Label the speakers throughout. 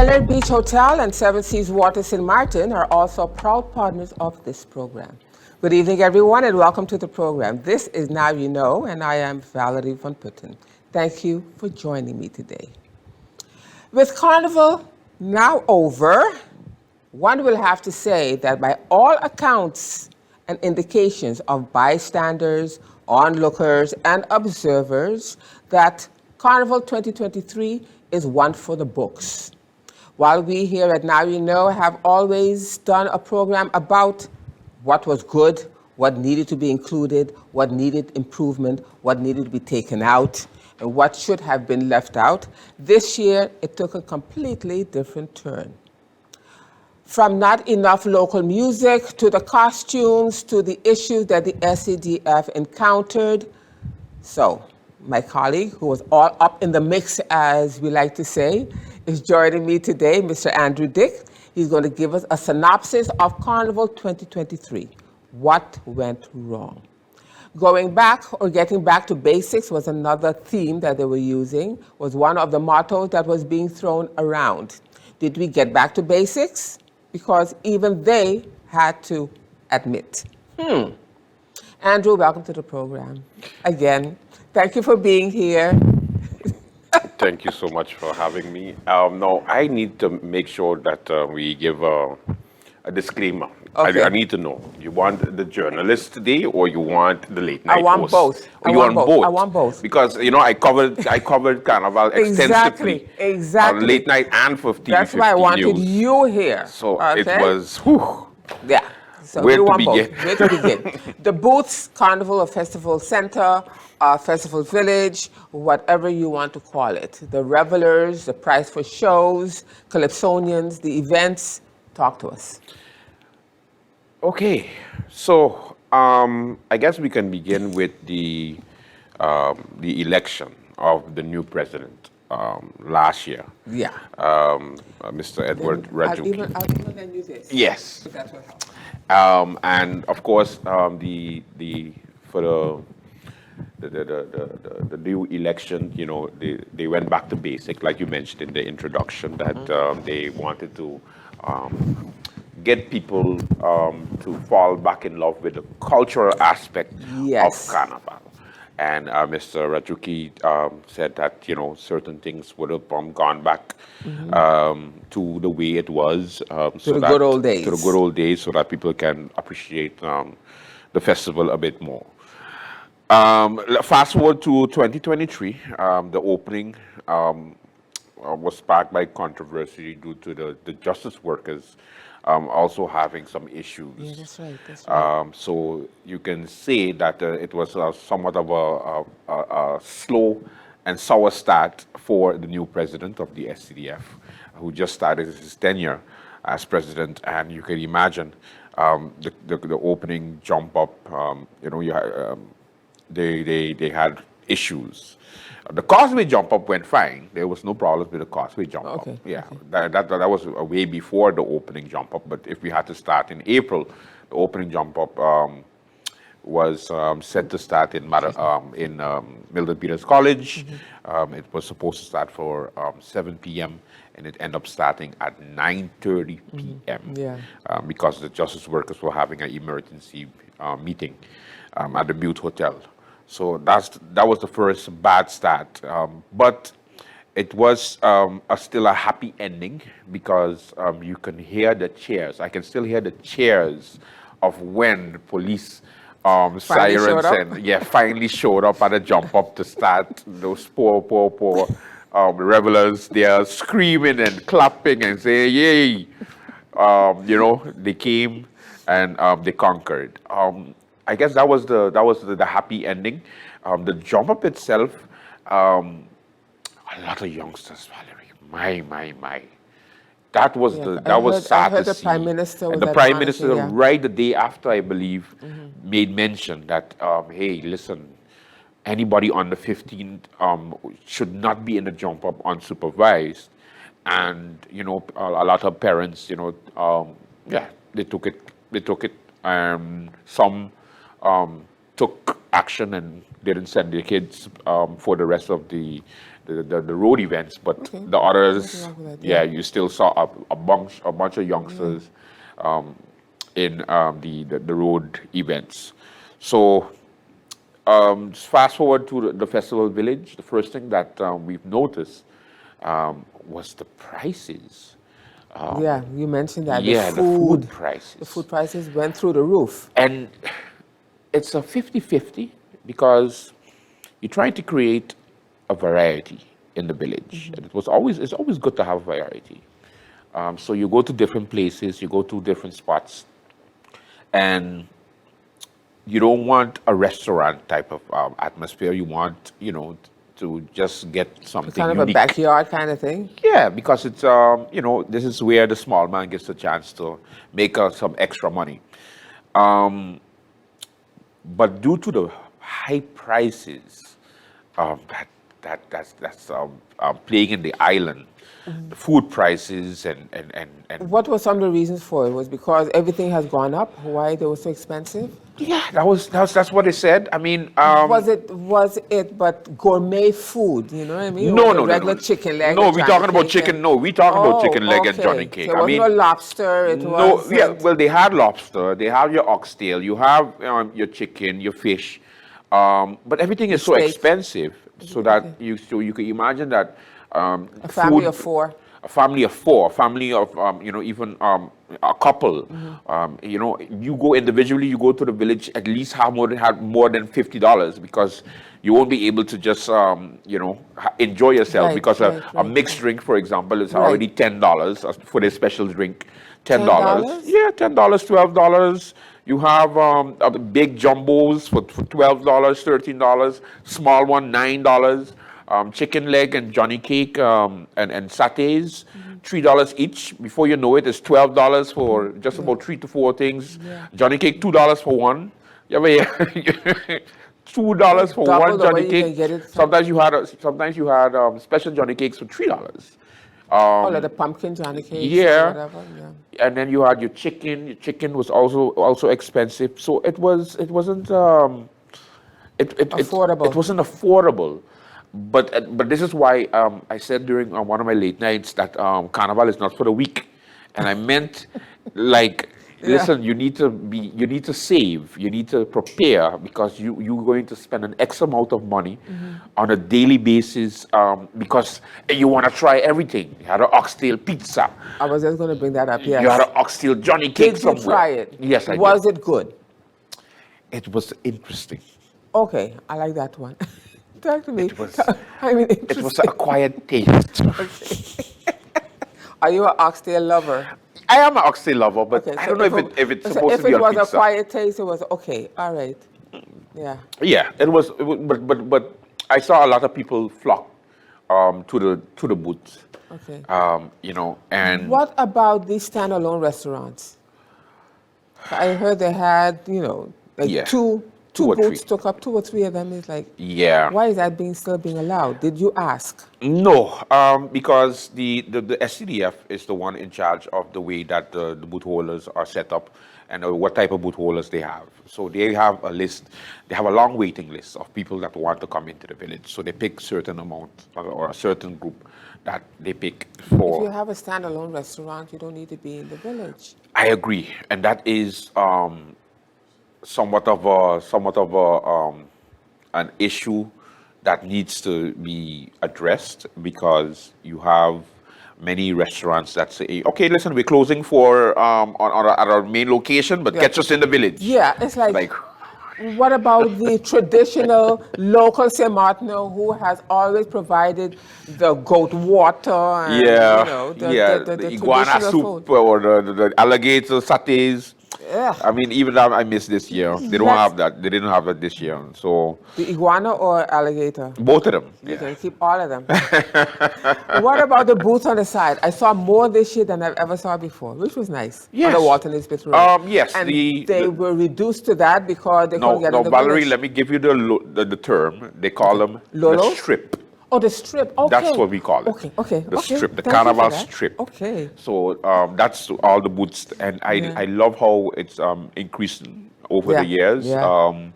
Speaker 1: Island Beach Hotel and Seven Seas Water St. Martin are also proud partners of this program. Good evening, everyone, and welcome to the program. This is Now You Know, and I am Valerie Van Putten. Thank you for joining me today. With Carnival now over, one will have to say that by all accounts and indications of bystanders, onlookers, and observers, that Carnival 2023 is one for the books. While we here at Now You Know have always done a program about what was good, what needed to be included, what needed improvement, what needed to be taken out, and what should have been left out, this year it took a completely different turn. From not enough local music, to the costumes, to the issues that the SCDF encountered. So, my colleague, who was all up in the mix, as we like to say, is joining me today, Mr. Andrew Dick. He's going to give us a synopsis of Carnival 2023. What went wrong? Going back or getting back to basics was another theme that they were using, was one of the mottos that was being thrown around. Did we get back to basics? Because even they had to admit. Andrew, welcome to the program. Again, thank you for being here.
Speaker 2: Thank you so much for having me. No, I need to make sure that we give a disclaimer.
Speaker 1: Okay.
Speaker 2: I need to know. You want the journalist today, or you want the late night
Speaker 1: I want
Speaker 2: host?
Speaker 1: both.
Speaker 2: Or you want both?
Speaker 1: I want both.
Speaker 2: Because I covered Carnival extensively.
Speaker 1: Exactly.
Speaker 2: On late night and 15.
Speaker 1: That's why I wanted
Speaker 2: news.
Speaker 1: you here.
Speaker 2: So
Speaker 1: okay?
Speaker 2: it was. Whew.
Speaker 1: Yeah. So
Speaker 2: Where
Speaker 1: we
Speaker 2: to
Speaker 1: want
Speaker 2: begin?
Speaker 1: both. Where to begin? The booths, Carnival or Festival Center, Festival Village, whatever you want to call it. The revelers, the price for shows, Calypsonians, the events. Talk to us.
Speaker 2: Okay, so I guess we can begin with the election of the new president last year.
Speaker 1: Yeah.
Speaker 2: Mr. Edward Rajuki.
Speaker 1: I'll even lend you this.
Speaker 2: Yes.
Speaker 1: If that's what helps.
Speaker 2: And of course, the new election, they went back to basic, like you mentioned in the introduction, that they wanted to get people to fall back in love with the cultural aspect
Speaker 1: Yes.
Speaker 2: of Carnival. And Mr. Rajuki said that, certain things would have gone back to the way it was.
Speaker 1: To the good old days.
Speaker 2: To the good old days, so that people can appreciate the festival a bit more. Fast forward to 2023, the opening was sparked by controversy due to the justice workers also having some issues.
Speaker 1: Yeah, that's right. That's right.
Speaker 2: So you can say that it was somewhat of a slow and sour start for the new president of the SCDF, who just started his tenure as president. And you can imagine the opening jump up. They had issues. The Causeway jump up went fine. There was no problems with the Causeway jump up. Yeah, okay. That was way before the opening jump up. But if we had to start in April, the opening jump up was set to start in Milton Peters College. It was supposed to start for 7 p.m. and it ended up starting at 9:30 p.m.
Speaker 1: Yeah.
Speaker 2: Because the justice workers were having an emergency meeting at the Butte Hotel. So that was the first bad start, but it was still a happy ending, because you can hear the cheers. I can still hear the cheers of when the police sirens finally showed up at the jump up to start. Those poor revelers, they are screaming and clapping and saying, "Yay!" They came and they conquered. I guess that was the happy ending. The jump up itself, a lot of youngsters, Valerie. My. That was sad to
Speaker 1: the
Speaker 2: see.
Speaker 1: Prime Minister was
Speaker 2: And the
Speaker 1: at
Speaker 2: Prime
Speaker 1: Monaco,
Speaker 2: Minister,
Speaker 1: yeah.
Speaker 2: right the day after, I believe, made mention that, hey, listen, anybody under 15 should not be in the jump up unsupervised. And a lot of parents, they took it. Some took action and didn't send their kids for the rest of the the road events, but the others, you still saw a bunch of youngsters in the road events. So fast forward to the festival village. The first thing that we've noticed was the prices.
Speaker 1: You mentioned that.
Speaker 2: The food prices.
Speaker 1: The food prices went through the roof.
Speaker 2: And it's a 50-50 because you're trying to create a variety in the village. And it's always good to have variety. So you go to different places, you go to different spots, and you don't want a restaurant type of atmosphere. You want, to just get something
Speaker 1: kind of
Speaker 2: unique.
Speaker 1: A backyard kind of thing?
Speaker 2: Yeah, because it's, this is where the small man gets a chance to make some extra money. But due to the high prices that's playing in the island, the food prices and
Speaker 1: what were some of the reasons for it? Was because everything has gone up? Why they were so expensive?
Speaker 2: Yeah, that's what they said. I mean,
Speaker 1: was it but gourmet food? You know what I mean?
Speaker 2: No,
Speaker 1: regular chicken leg.
Speaker 2: No, we're talking about chicken. No, we're talking about chicken leg and Johnny cake.
Speaker 1: So it wasn't no lobster.
Speaker 2: Well, they had lobster. They have your oxtail. You have your chicken, your fish, but everything is so expensive, so that you can imagine that
Speaker 1: a family of four.
Speaker 2: A family of even a couple. You go individually, you go to the village, at least have more than $50 because you won't be able to just enjoy yourself because a mixed drink, for example, is already $10 for the special drink. $10. Yeah, $10, $12. You have big jumbos for $12, $13. Small one, $9. Chicken leg and Johnny cake and satays, $3 each. Before you know it, it's $12 for just about 3 to 4 things. Johnny cake, $2 for one. $2 for one Johnny cake. Sometimes you had special Johnny cakes for $3.
Speaker 1: Like the pumpkin Johnny cakes.
Speaker 2: Yeah. And then you had your chicken. Your chicken was also expensive. So it wasn't affordable. It wasn't affordable. But this is why I said during one of my late nights that Carnival is not for the weak, and I meant listen, you need to save, you need to prepare because you're going to spend an X amount of money on a daily basis because you want to try everything. You had an oxtail pizza.
Speaker 1: I was just going to bring that up. Yes.
Speaker 2: You had an oxtail Johnny cake somewhere.
Speaker 1: Did you try it?
Speaker 2: Yes, I did.
Speaker 1: Was it good?
Speaker 2: It was interesting.
Speaker 1: Okay, I like that one. Talk to me.
Speaker 2: It was a quiet taste.
Speaker 1: Are you an oxtail lover?
Speaker 2: I am an oxtail lover, but I don't know if it's supposed to be on pizza.
Speaker 1: If it was a quiet taste, it was okay. All right. Yeah.
Speaker 2: Yeah, it was. But I saw a lot of people flock to the booths.
Speaker 1: Okay.
Speaker 2: And
Speaker 1: what about these standalone restaurants? I heard they had two booths took up 2 or 3 of them. Is like, why is that still being allowed? Did you ask?
Speaker 2: No, because the SCDF is the one in charge of the way that the booth holders are set up and what type of booth holders they have. So they have a list. They have a long waiting list of people that want to come into the village. So they pick certain amount or a certain group that they pick for.
Speaker 1: If you have a standalone restaurant, you don't need to be in the village.
Speaker 2: I agree, and that is somewhat of an issue that needs to be addressed because you have many restaurants that say, okay, listen, we're closing for at our main location, but catch us in the village.
Speaker 1: Yeah, it's like what about the traditional local St. Martino who has always provided the goat water and
Speaker 2: the iguana soup food. Or the alligator satays.
Speaker 1: Yeah.
Speaker 2: I mean, even that I missed this year. They don't have that. They didn't have that this year. So
Speaker 1: the iguana or alligator?
Speaker 2: Both of them.
Speaker 1: You can keep all of them. What about the booths on the side? I saw more this year than I've ever saw before, which was nice.
Speaker 2: Yes.
Speaker 1: On the Walton Elizabeth Road.
Speaker 2: Yes.
Speaker 1: And they were reduced to that because they couldn't get in the
Speaker 2: Valerie,
Speaker 1: village.
Speaker 2: let me give you the term. They call them the strip.
Speaker 1: Oh, the strip. Okay.
Speaker 2: That's what we call it.
Speaker 1: Okay.
Speaker 2: The strip, the Carnival strip.
Speaker 1: Okay.
Speaker 2: So that's all the booths, and I love how it's increasing over the years.
Speaker 1: Yeah.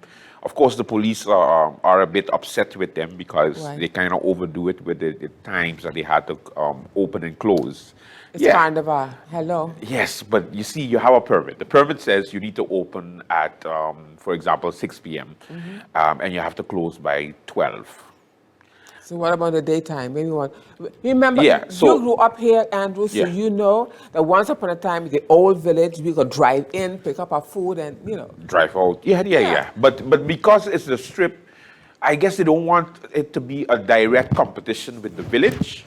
Speaker 2: Of course, the police are a bit upset with them because
Speaker 1: Right.
Speaker 2: they kind of overdo it with the times that they had to open and close.
Speaker 1: It's
Speaker 2: Yeah.
Speaker 1: Carnival. Hello.
Speaker 2: Yes, but you see, you have a permit. The permit says you need to open at, for example, 6 p.m. And you have to close by 12.
Speaker 1: So what about the daytime? Maybe one. Remember,
Speaker 2: Yeah,
Speaker 1: you
Speaker 2: so-
Speaker 1: grew up here, Andrew, so
Speaker 2: Yeah.
Speaker 1: you know that once upon a time, the old village, we could drive in, pick up our food, and
Speaker 2: Drive out. Yeah. But because it's the strip, I guess they don't want it to be a direct competition with the village,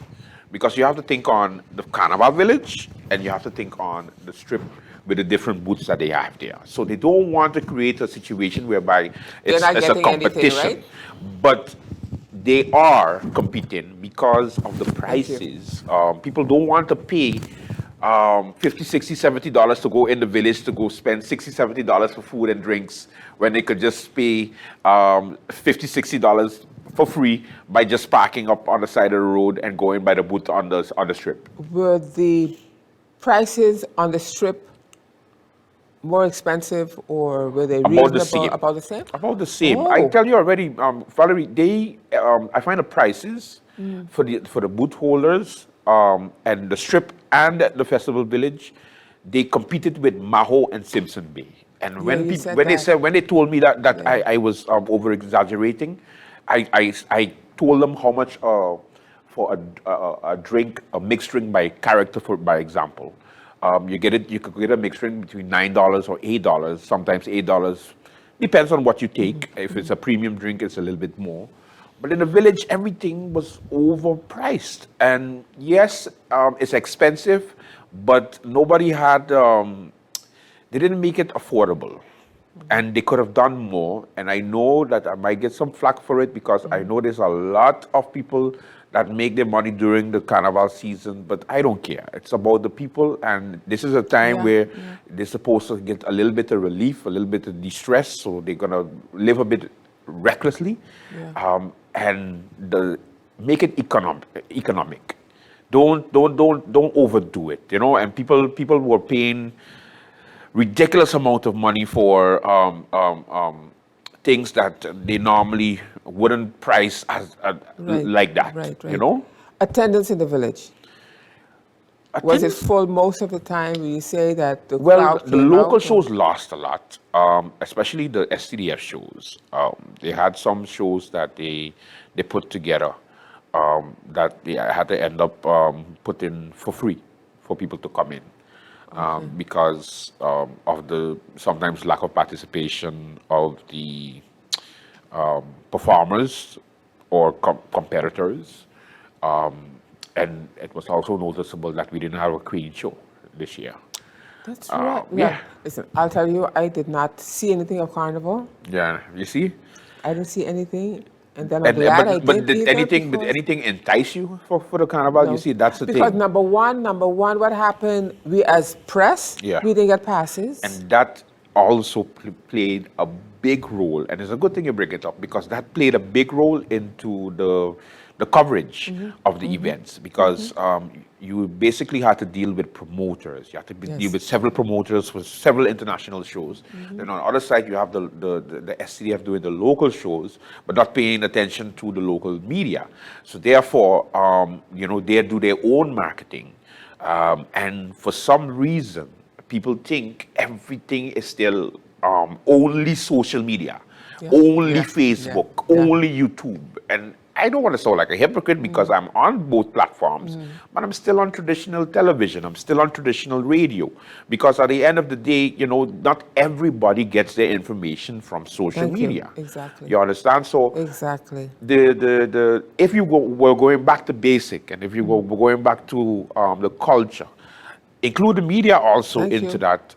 Speaker 2: because you have to think on the Carnival village and you have to think on the strip with the different booths that they have there. So they don't want to create a situation whereby
Speaker 1: They're not
Speaker 2: it's a
Speaker 1: getting anything,
Speaker 2: competition.
Speaker 1: right?
Speaker 2: But they are competing because of the
Speaker 1: you.
Speaker 2: prices. People don't want to pay 50, 60, $70 to go in the village to go spend 60, $70 for food and drinks when they could just pay 50, $60 for free by just parking up on the side of the road and going by the booth on the strip.
Speaker 1: Were the prices on the strip more expensive, or were they
Speaker 2: About
Speaker 1: reasonable?
Speaker 2: the same.
Speaker 1: About the same?
Speaker 2: About the same. I
Speaker 1: Oh.
Speaker 2: tell you already, Valerie. I find the prices for the booth holders and the strip and the festival village, they competed with Maho and Simpson Bay. And when
Speaker 1: you said
Speaker 2: when they told me that I was over exaggerating, I told them how much for a drink, a mixed drink by character, by example. You could get a mixed drink between $9 or $8, sometimes $8. Depends on what you take. If it's a premium drink, it's a little bit more. But in the village, everything was overpriced. And yes, it's expensive, but nobody had, they didn't make it affordable. And they could have done more. And I know that I might get some flack for it because I know there's a lot of people that make their money during the Carnival season, but I don't care. It's about the people, and this is a time where they're supposed to get a little bit of relief, a little bit of distress, so they're gonna live a bit recklessly, and make it economic. Don't overdo it, And people were paying ridiculous amount of money for things that they normally wouldn't price as like that,
Speaker 1: Right. Attendance in the village. Was it full most of the time? Will you say that the
Speaker 2: Well,
Speaker 1: crowd
Speaker 2: the
Speaker 1: came
Speaker 2: local
Speaker 1: out,
Speaker 2: shows lost a lot, especially the STDF shows. They had some shows that they put together that they had to end up putting for free for people to come in. Because of the sometimes lack of participation of the performers or competitors. And it was also noticeable that we didn't have a Queen show this year.
Speaker 1: That's right.
Speaker 2: yeah.
Speaker 1: Listen, I'll tell you, I did not see anything of Carnival.
Speaker 2: Yeah, you see?
Speaker 1: I didn't see anything. And then I'm glad I
Speaker 2: but
Speaker 1: did
Speaker 2: did
Speaker 1: either,
Speaker 2: anything
Speaker 1: because-
Speaker 2: anything entice you for the Carnival?
Speaker 1: No.
Speaker 2: You see, that's the
Speaker 1: Because
Speaker 2: thing.
Speaker 1: number one, what happened, we as press,
Speaker 2: Yeah.
Speaker 1: we didn't get passes.
Speaker 2: And that also played a big role, and it's a good thing you bring it up because that played a big role into the coverage of the events, because you basically had to deal with promoters. You had to deal with several promoters for several international shows. Then on the other side, you have the SCDF doing the local shows, but not paying attention to the local media. So therefore, they do their own marketing, and for some reason, people think everything is still only social media, only Facebook, only YouTube. And I don't want to sound like a hypocrite because I'm on both platforms, but I'm still on traditional television. I'm still on traditional radio, because at the end of the day, not everybody gets their information from social media.
Speaker 1: Exactly.
Speaker 2: You understand? So
Speaker 1: Exactly.
Speaker 2: if we're going back to basic, and if we're going back to the culture, include the media also into that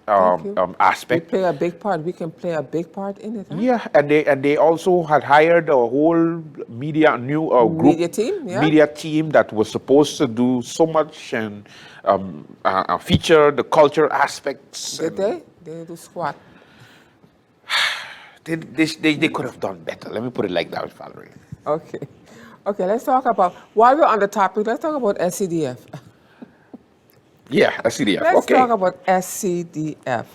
Speaker 2: aspect.
Speaker 1: We play a big part. We can play a big part in it. Huh?
Speaker 2: Yeah, and they also had hired a whole media group
Speaker 1: Media
Speaker 2: team that was supposed to do so much and feature the cultural aspects.
Speaker 1: Did they? They didn't do squat.
Speaker 2: They could have done better. Let me put it like that, Valerie.
Speaker 1: Okay. Let's talk about, while we're on the topic, let's talk about SCDF.
Speaker 2: Yeah, SCDF.
Speaker 1: Let's
Speaker 2: okay.
Speaker 1: talk about SCDF.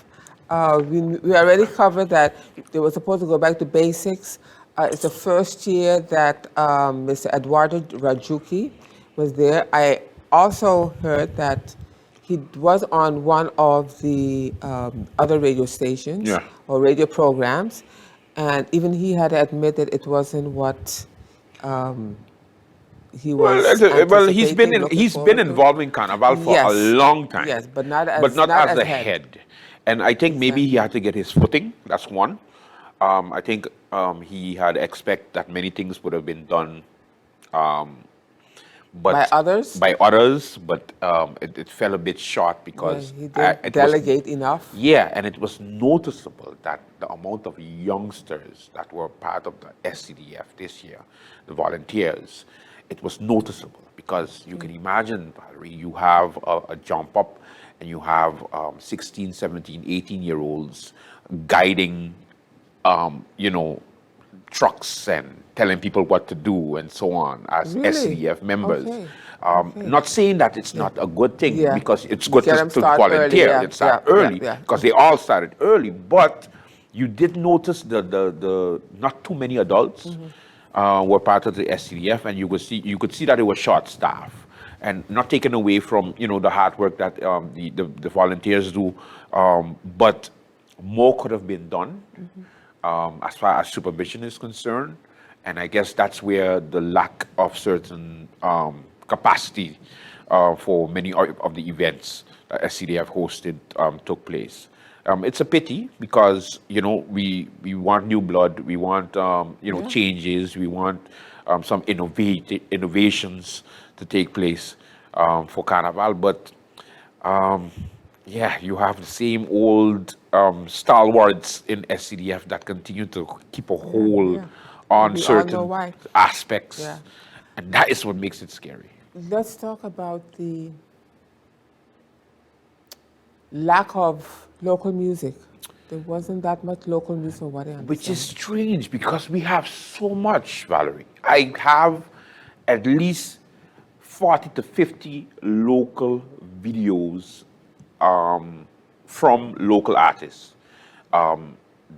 Speaker 1: We already covered that they were supposed to go back to basics. It's the first year that Mr. Eduardo Rajuki was there. I also heard that he was on one of the other radio stations
Speaker 2: Yeah.
Speaker 1: or radio programs, and even he had admitted it wasn't what he was
Speaker 2: Well, he's been
Speaker 1: anticipating, looking
Speaker 2: he's been
Speaker 1: forward to.
Speaker 2: involved in Carnival for a
Speaker 1: Yes,
Speaker 2: long time.
Speaker 1: yes, but not as
Speaker 2: but not
Speaker 1: not
Speaker 2: as
Speaker 1: as
Speaker 2: the
Speaker 1: head.
Speaker 2: head. And I think maybe he had to get his footing. That's one. I think he had expect that many things would have been done, but
Speaker 1: By others?
Speaker 2: By others, but it fell a bit short because
Speaker 1: He didn't
Speaker 2: it
Speaker 1: delegate enough.
Speaker 2: yeah, and it was noticeable that the amount of youngsters that were part of the SCDF this year, the volunteers, it was noticeable because you can imagine, Valerie, you have a jump up and you have 16, 17, 18-year-olds guiding, trucks and telling people what to do and so on as
Speaker 1: Really?
Speaker 2: SCDF members.
Speaker 1: Okay.
Speaker 2: Not saying that it's not a good thing
Speaker 1: Yeah.
Speaker 2: because it's good
Speaker 1: Get them
Speaker 2: to
Speaker 1: start early,
Speaker 2: volunteer
Speaker 1: yeah,
Speaker 2: and start
Speaker 1: yeah,
Speaker 2: early
Speaker 1: yeah.
Speaker 2: because they all started early. But you did notice the not too many adults were part of the SCDF, and you could see that it was short staff and not taken away from the hard work that the volunteers do, but more could have been done as far as supervision is concerned. And I guess that's where the lack of certain capacity for many of the events that SCDF hosted took place. It's a pity because we want new blood, we want changes, we want some innovations to take place for Carnival, but you have the same old stalwarts in SCDF that continue to keep a hold on
Speaker 1: We all know
Speaker 2: certain
Speaker 1: why.
Speaker 2: aspects,
Speaker 1: Yeah.
Speaker 2: and that is what makes it scary.
Speaker 1: Let's talk about the lack of local music. There wasn't that much local music from what I understand.
Speaker 2: Which is strange because we have so much, Valerie. I have at least 40 to 50 local videos from local artists,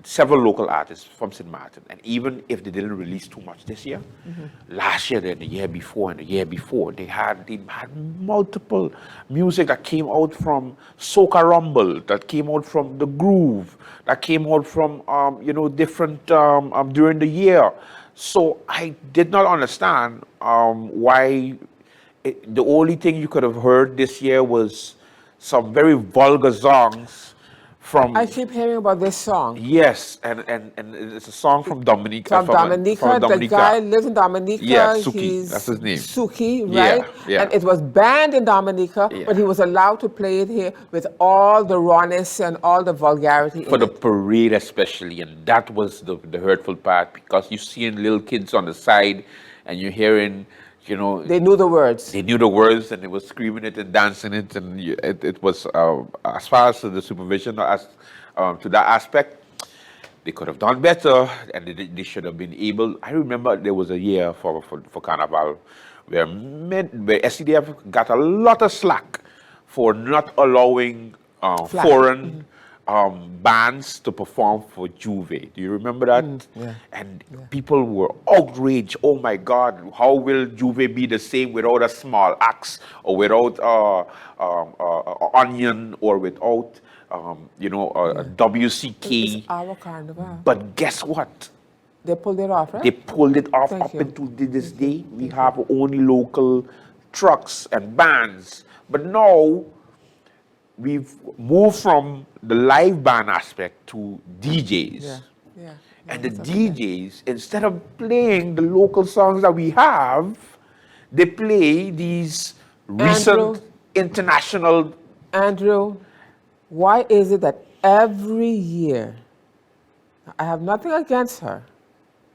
Speaker 2: several local artists from St. Martin. And even if they didn't release too much this year, last year and the year before and the year before, they had multiple music that came out from Soca Rumble, that came out from The Groove, that came out from, different, during the year. So I did not understand why the only thing you could have heard this year was some very vulgar songs from.
Speaker 1: I keep hearing about this song.
Speaker 2: Yes, and it's a song from Dominica.
Speaker 1: From Dominica. The guy lives in Dominica.
Speaker 2: Yeah, Suki, that's his name.
Speaker 1: Suki,
Speaker 2: Yeah,
Speaker 1: right?
Speaker 2: yeah.
Speaker 1: And it was banned in Dominica,
Speaker 2: Yeah.
Speaker 1: but he was allowed to play it here with all the rawness and all the vulgarity
Speaker 2: For
Speaker 1: in
Speaker 2: the
Speaker 1: it.
Speaker 2: parade especially, and that was the hurtful part because you're seeing little kids on the side and you're hearing,
Speaker 1: They knew the words.
Speaker 2: they knew the words and they were screaming it and dancing it, and it was as far as the supervision as to that aspect, they could have done better, and they should have been able. I remember there was a year for Carnival where SCDF got a lot of slack for not allowing
Speaker 1: Flash.
Speaker 2: foreign bands to perform for Juve. Do you remember that?
Speaker 1: Yeah.
Speaker 2: And people were outraged. Oh my God, how will Juve be the same without a small axe or without onion or without a WCK?
Speaker 1: It's our carnival.
Speaker 2: But guess what?
Speaker 1: They pulled it off, right?
Speaker 2: They pulled it off
Speaker 1: Thank
Speaker 2: up
Speaker 1: you.
Speaker 2: until this day. We have only local trucks and bands. But now we've moved from the live band aspect to DJs.
Speaker 1: Yeah.
Speaker 2: And the DJs, instead of playing the local songs that we have, they play these recent
Speaker 1: Andrew?
Speaker 2: international.
Speaker 1: Andrew, why is it that every year, I have nothing against her,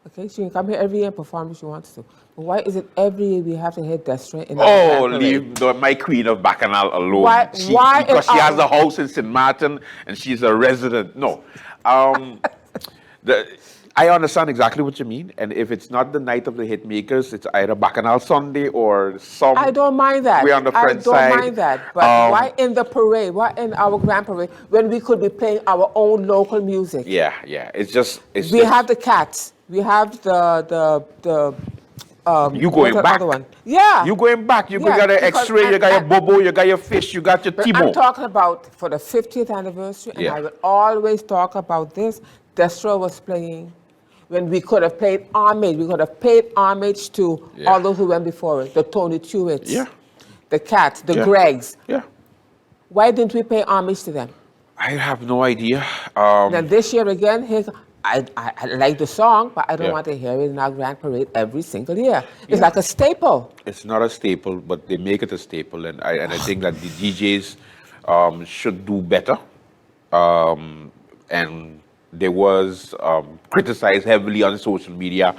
Speaker 1: okay? She can come here every year and perform if she wants to. But why is it every year we have to hear Desiree in the
Speaker 2: Oh,
Speaker 1: parade?
Speaker 2: leave my queen of Bacchanal alone.
Speaker 1: Why- why
Speaker 2: because
Speaker 1: in
Speaker 2: she has
Speaker 1: our-
Speaker 2: a house in St. Martin and she's a resident. No. I understand exactly what you mean, and if it's not the night of the hit makers, it's either Bacchanal Sunday or some
Speaker 1: I don't mind that.
Speaker 2: way on the
Speaker 1: I
Speaker 2: French
Speaker 1: don't
Speaker 2: side.
Speaker 1: mind that. But why in the parade? Why in our grand parade when we could be playing our own local music?
Speaker 2: Yeah, yeah. It's
Speaker 1: We have
Speaker 2: just
Speaker 1: the cats. We have the
Speaker 2: you
Speaker 1: what's
Speaker 2: going
Speaker 1: that other
Speaker 2: back.
Speaker 1: one? Yeah.
Speaker 2: You going back. You
Speaker 1: Yeah,
Speaker 2: got your
Speaker 1: because
Speaker 2: X-ray, you got your Bobo, you got your fish, you got your
Speaker 1: but I'm
Speaker 2: Timo.
Speaker 1: talking about for the 50th anniversary, and
Speaker 2: Yeah.
Speaker 1: I will always talk about this. Destro was playing when we could have played homage. We could have paid homage to
Speaker 2: Yeah.
Speaker 1: all those who went before us, the Tony Tewitts,
Speaker 2: Yeah.
Speaker 1: the Cats, the
Speaker 2: Yeah.
Speaker 1: Gregs.
Speaker 2: Yeah.
Speaker 1: Why didn't we pay homage to them?
Speaker 2: I have no idea.
Speaker 1: Then this year again, I like the song, but I don't
Speaker 2: Yeah.
Speaker 1: want to hear it in our grand parade every single year. It's
Speaker 2: Yeah.
Speaker 1: like a staple.
Speaker 2: It's not a staple, but they make it a staple, and I think that the DJs should do better. And there was criticized heavily on social media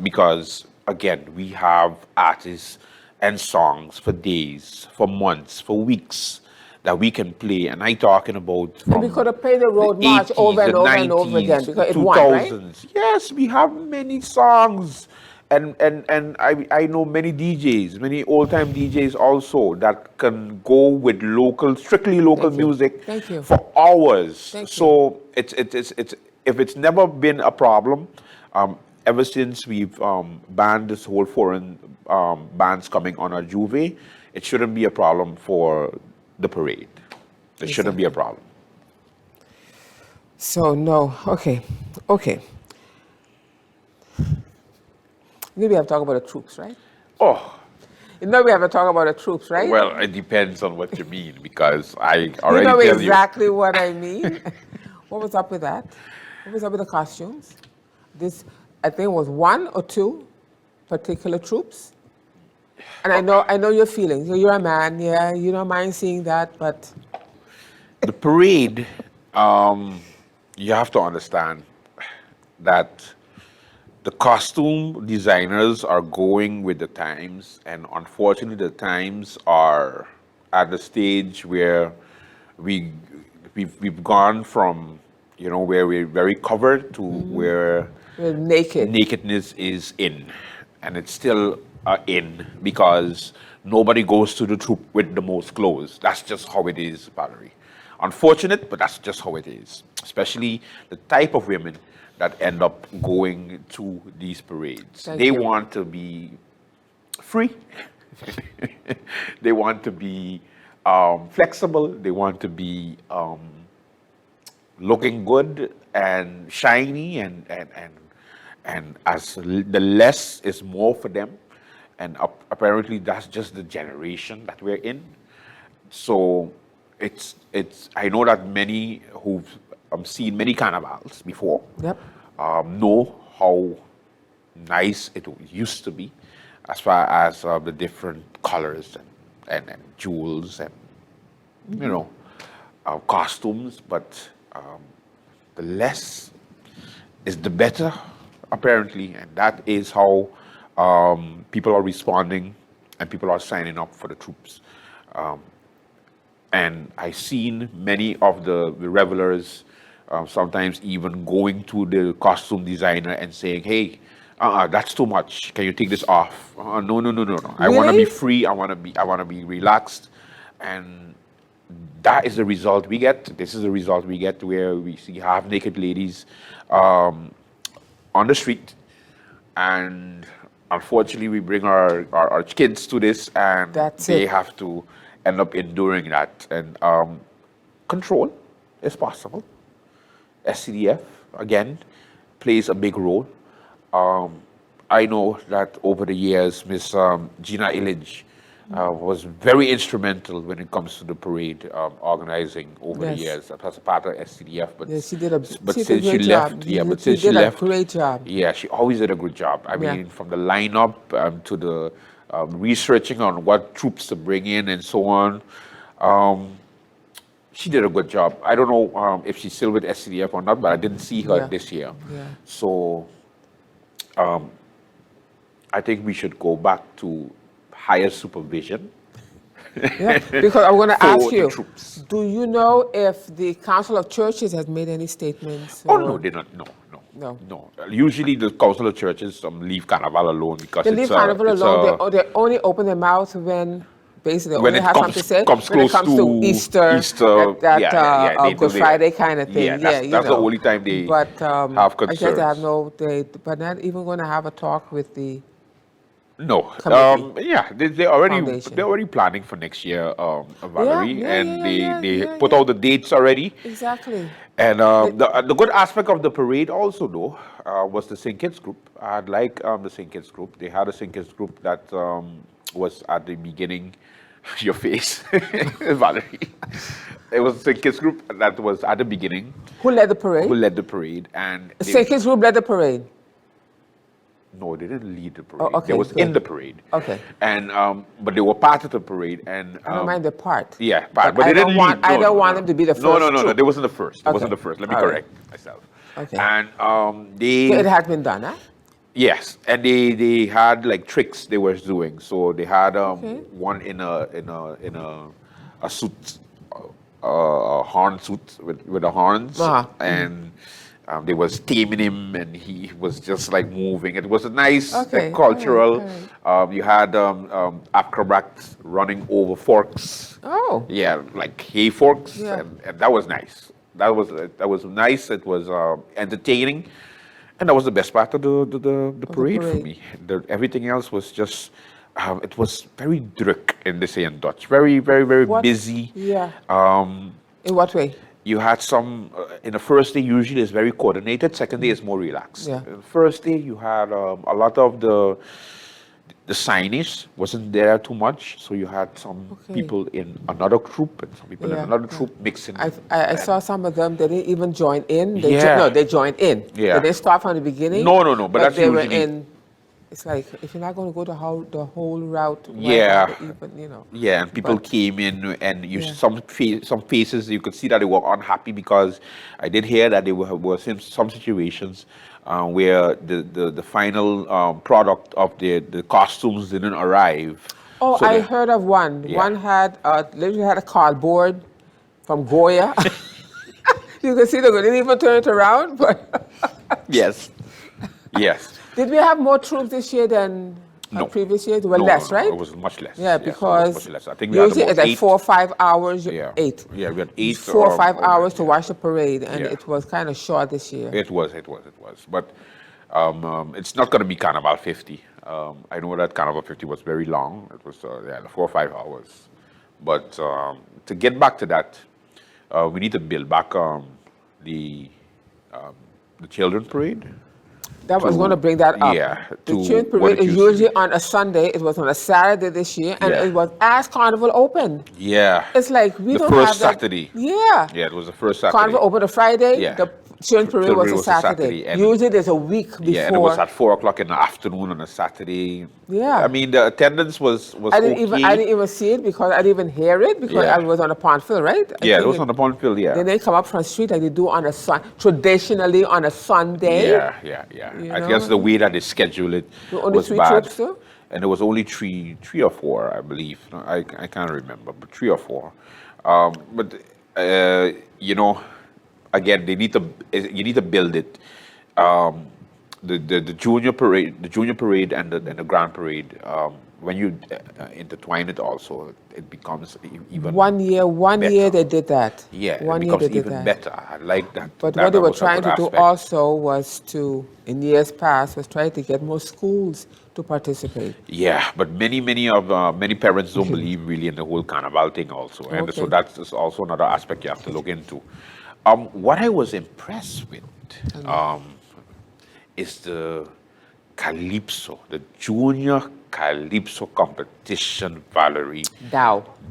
Speaker 2: because again we have artists and songs for days, for months, for weeks that we can play, and I talking about
Speaker 1: And we
Speaker 2: from
Speaker 1: could have played the Road
Speaker 2: the
Speaker 1: March
Speaker 2: 80s,
Speaker 1: over and
Speaker 2: the
Speaker 1: over and over again
Speaker 2: 90s,
Speaker 1: because
Speaker 2: the
Speaker 1: it won, right?
Speaker 2: 2000s. Yes, we have many songs. And I know many DJs, many old-time DJs also that can go with strictly local
Speaker 1: Thank you.
Speaker 2: music
Speaker 1: Thank you.
Speaker 2: for hours.
Speaker 1: Thank you.
Speaker 2: So it's if it's never been a problem, ever since we've banned this whole foreign bands coming on our Juve, it shouldn't be a problem for the parade. It shouldn't be a problem.
Speaker 1: So no, okay. Maybe we have to talk about the troops, right?
Speaker 2: Oh,
Speaker 1: You know we have to talk about the troops, right?
Speaker 2: well, it depends on what you mean because I
Speaker 1: you
Speaker 2: already
Speaker 1: know
Speaker 2: tell
Speaker 1: exactly what I mean. What was up with that? What was up with the costumes? This, I think, was one or two particular troops. And I know your feelings. You're a man, yeah. You don't mind seeing that, but
Speaker 2: the parade, you have to understand that the costume designers are going with the times, and unfortunately, the times are at the stage where we've gone from where we're very covered to where
Speaker 1: we're naked.
Speaker 2: nakedness is in, and it's still in because nobody goes to the troop with the most clothes. That's just how it is, Valerie. Unfortunate, but that's just how it is. Especially the type of women that end up going to these parades.
Speaker 1: Thank
Speaker 2: They
Speaker 1: you.
Speaker 2: want to be free. They want to be flexible. They want to be looking good and shiny, and as the less is more for them. And apparently that's just the generation that we're in. So it's I know that many who've seen many carnivals before
Speaker 1: Yep.
Speaker 2: know how nice it used to be as far as the different colors and jewels and costumes, but the less is the better, apparently, and that is how people are responding and people are signing up for the troops. And I've seen many of the revelers sometimes even going to the costume designer and saying, "Hey, that's too much. Can you take this off?" No. I want to be
Speaker 1: Really?
Speaker 2: free. I want to be relaxed, and that is the result we get. This is the result we get where we see half naked ladies on the street, and unfortunately, we bring our kids to this, and
Speaker 1: That's
Speaker 2: they
Speaker 1: it.
Speaker 2: have to end up enduring that. And control is possible. SCDF, again, plays a big role. I know that over the years, Miss Gina Illich was very instrumental when it comes to the parade organizing over the
Speaker 1: Yes.
Speaker 2: years. That was a part of SCDF, but
Speaker 1: Yeah, she did a
Speaker 2: but
Speaker 1: she did a
Speaker 2: since she
Speaker 1: great
Speaker 2: left,
Speaker 1: job.
Speaker 2: yeah, but
Speaker 1: She
Speaker 2: since she
Speaker 1: did a
Speaker 2: left,
Speaker 1: great job.
Speaker 2: yeah, she always did a good job. I
Speaker 1: Yeah.
Speaker 2: mean, from the lineup to the researching on what troops to bring in and so on. She did a good job. I don't know if she's still with SCDF or not, but I didn't see her
Speaker 1: Yeah.
Speaker 2: this year.
Speaker 1: Yeah.
Speaker 2: So I think we should go back to higher supervision.
Speaker 1: Yeah, because I'm going to
Speaker 2: For
Speaker 1: ask
Speaker 2: the
Speaker 1: you,
Speaker 2: troops.
Speaker 1: do you know if the Council of Churches has made any statements?
Speaker 2: Oh
Speaker 1: or-
Speaker 2: no, they not. No, no.
Speaker 1: No.
Speaker 2: No. Usually the council of churches leave Carnival alone because
Speaker 1: They
Speaker 2: it's
Speaker 1: leave Carnival alone.
Speaker 2: a,
Speaker 1: They only open their mouth when basically they
Speaker 2: when
Speaker 1: only
Speaker 2: it
Speaker 1: have something to say
Speaker 2: comes
Speaker 1: when it
Speaker 2: close
Speaker 1: comes to Easter,
Speaker 2: Easter, they do
Speaker 1: Good Friday kind of
Speaker 2: yeah,
Speaker 1: thing. Yeah,
Speaker 2: that's the only time they
Speaker 1: But
Speaker 2: have
Speaker 1: I guess they have
Speaker 2: concerns.
Speaker 1: but not even going to have a talk with the
Speaker 2: No,
Speaker 1: committee
Speaker 2: yeah,
Speaker 1: foundation.
Speaker 2: they're already planning for next year,
Speaker 1: Yeah,
Speaker 2: Valerie,
Speaker 1: yeah,
Speaker 2: and
Speaker 1: yeah, yeah,
Speaker 2: they
Speaker 1: yeah,
Speaker 2: put
Speaker 1: yeah.
Speaker 2: out the dates already.
Speaker 1: Exactly.
Speaker 2: And
Speaker 1: They,
Speaker 2: the good aspect of the parade also though was the St. Kitts group. I'd like the St. Kitts group. They had a St. Kitts group that was at the beginning. Your face, Valerie. It was a St. Kitts group that was at the beginning
Speaker 1: who led the
Speaker 2: who
Speaker 1: parade?
Speaker 2: led the parade, and
Speaker 1: St. Kitts group led the parade.
Speaker 2: no, they didn't lead the
Speaker 1: Oh,
Speaker 2: parade. They
Speaker 1: okay,
Speaker 2: was in
Speaker 1: good.
Speaker 2: the parade.
Speaker 1: Okay.
Speaker 2: And but they were part of the parade, and
Speaker 1: I don't mind the part.
Speaker 2: yeah, part, but
Speaker 1: I
Speaker 2: they didn't
Speaker 1: don't want.
Speaker 2: lead.
Speaker 1: I
Speaker 2: No,
Speaker 1: don't
Speaker 2: no,
Speaker 1: want
Speaker 2: no,
Speaker 1: them to be the
Speaker 2: no,
Speaker 1: first
Speaker 2: no, no, no.
Speaker 1: troop.
Speaker 2: They wasn't the first. They wasn't
Speaker 1: Okay.
Speaker 2: the first. Let me
Speaker 1: All right.
Speaker 2: correct myself.
Speaker 1: Okay.
Speaker 2: And
Speaker 1: So it had been done, huh?
Speaker 2: yes, and they had like tricks they were doing. So they had
Speaker 1: Okay.
Speaker 2: one in a suit, a horn suit with the horns,
Speaker 1: Uh-huh.
Speaker 2: and they was taming him, and he was just like moving. It was a nice
Speaker 1: Okay.
Speaker 2: cultural.
Speaker 1: All right.
Speaker 2: You had acrobats running over forks.
Speaker 1: Oh.
Speaker 2: Yeah, like hay forks,
Speaker 1: Yeah.
Speaker 2: and that was nice. That was nice. It was entertaining, and that was the best part of the parade for
Speaker 1: parade.
Speaker 2: me. Everything else was just. It was very druk in they say in Dutch. Very, very, very
Speaker 1: What?
Speaker 2: busy.
Speaker 1: Yeah. In what way?
Speaker 2: You had some in the first day usually it's very coordinated. Second day is more relaxed.
Speaker 1: Yeah.
Speaker 2: First day you had a lot of the signage wasn't there too much, so you had some
Speaker 1: Okay.
Speaker 2: people in another troop and some people in
Speaker 1: Yeah,
Speaker 2: another
Speaker 1: yeah.
Speaker 2: troop mixing.
Speaker 1: I saw some of them. They didn't even join in.
Speaker 2: Yeah.
Speaker 1: No, they joined in.
Speaker 2: Yeah.
Speaker 1: They didn't start from the beginning.
Speaker 2: No, but that's
Speaker 1: they were
Speaker 2: usually-
Speaker 1: in. It's like if you're not going to go the whole route, why
Speaker 2: Yeah.
Speaker 1: bother even.
Speaker 2: Yeah, and people
Speaker 1: But-
Speaker 2: came in, and
Speaker 1: Yeah.
Speaker 2: some faces you could see that they were unhappy because I did hear that there were some situations where the final product of the costumes didn't arrive.
Speaker 1: Oh,
Speaker 2: So
Speaker 1: I
Speaker 2: they-
Speaker 1: heard of one.
Speaker 2: Yeah.
Speaker 1: One had literally had a cardboard from Goya. You can see they didn't even turn it around. But
Speaker 2: Yes, yes.
Speaker 1: did we have more troops this year than
Speaker 2: No.
Speaker 1: previous years? They were
Speaker 2: No,
Speaker 1: less,
Speaker 2: no,
Speaker 1: right?
Speaker 2: It was much less.
Speaker 1: Yeah,
Speaker 2: Yes, it was
Speaker 1: because
Speaker 2: much less. I think we had
Speaker 1: usually
Speaker 2: about
Speaker 1: it's like
Speaker 2: 8.
Speaker 1: 4 or 5 hours.
Speaker 2: Yeah.
Speaker 1: 8.
Speaker 2: Yeah, we had 8
Speaker 1: 4 or 5
Speaker 2: or-
Speaker 1: hours to
Speaker 2: yeah.
Speaker 1: watch the parade, and
Speaker 2: Yeah.
Speaker 1: it was kind of short this year.
Speaker 2: It was. But it's not going to be Carnival 50. I know that Carnival 50 was very long. It was 4 or 5 hours. But to get back to that, we need to build back the children parade.
Speaker 1: That was
Speaker 2: to-
Speaker 1: going to bring that up.
Speaker 2: yeah,
Speaker 1: The
Speaker 2: to
Speaker 1: children's
Speaker 2: what
Speaker 1: parade
Speaker 2: it
Speaker 1: is
Speaker 2: used to
Speaker 1: usually
Speaker 2: be.
Speaker 1: on a Sunday. It was on a Saturday this year, and
Speaker 2: Yeah.
Speaker 1: it was as Carnival opened.
Speaker 2: Yeah.
Speaker 1: It's like we
Speaker 2: The
Speaker 1: don't
Speaker 2: first
Speaker 1: have that.
Speaker 2: Saturday.
Speaker 1: Yeah.
Speaker 2: Yeah, it was the first Saturday.
Speaker 1: Carnival opened a Friday.
Speaker 2: Yeah.
Speaker 1: The children's parade
Speaker 2: Children's
Speaker 1: was a
Speaker 2: was a Saturday,
Speaker 1: Saturday.
Speaker 2: and-
Speaker 1: Usually there's a week before.
Speaker 2: Yeah, and it was at 4 o'clock in the afternoon on a Saturday.
Speaker 1: Yeah.
Speaker 2: I mean, the attendance was
Speaker 1: I didn't
Speaker 2: okay.
Speaker 1: even even see it because I didn't even hear it because
Speaker 2: Yeah.
Speaker 1: I was on a pond field, right? I
Speaker 2: Yeah, it
Speaker 1: think
Speaker 2: was on the pond field, yeah.
Speaker 1: Then they come up from the street like they do on a traditionally on a Sunday.
Speaker 2: Yeah.
Speaker 1: You
Speaker 2: I
Speaker 1: know?
Speaker 2: guess the way that they schedule it
Speaker 1: There were only
Speaker 2: was
Speaker 1: 3
Speaker 2: bad.
Speaker 1: troops too?
Speaker 2: And there was only three or four, I believe. No, I can't remember, but 3 or 4. But again, you need to build it. The junior parade, and the grand parade. When you intertwine it, also it becomes even
Speaker 1: One year
Speaker 2: better.
Speaker 1: they did that.
Speaker 2: Yeah,
Speaker 1: One
Speaker 2: it
Speaker 1: year
Speaker 2: becomes
Speaker 1: they did
Speaker 2: even
Speaker 1: that.
Speaker 2: better. I like that.
Speaker 1: But
Speaker 2: That
Speaker 1: what they were
Speaker 2: was a
Speaker 1: trying
Speaker 2: good
Speaker 1: to do
Speaker 2: aspect.
Speaker 1: also was in years past, was try to get more schools to participate.
Speaker 2: Yeah, but many parents don't believe really in the whole carnival thing also, and so
Speaker 1: Okay.
Speaker 2: that's also another aspect you have to look into. What I was impressed with is the Calypso, the Junior Calypso competition, Valerie.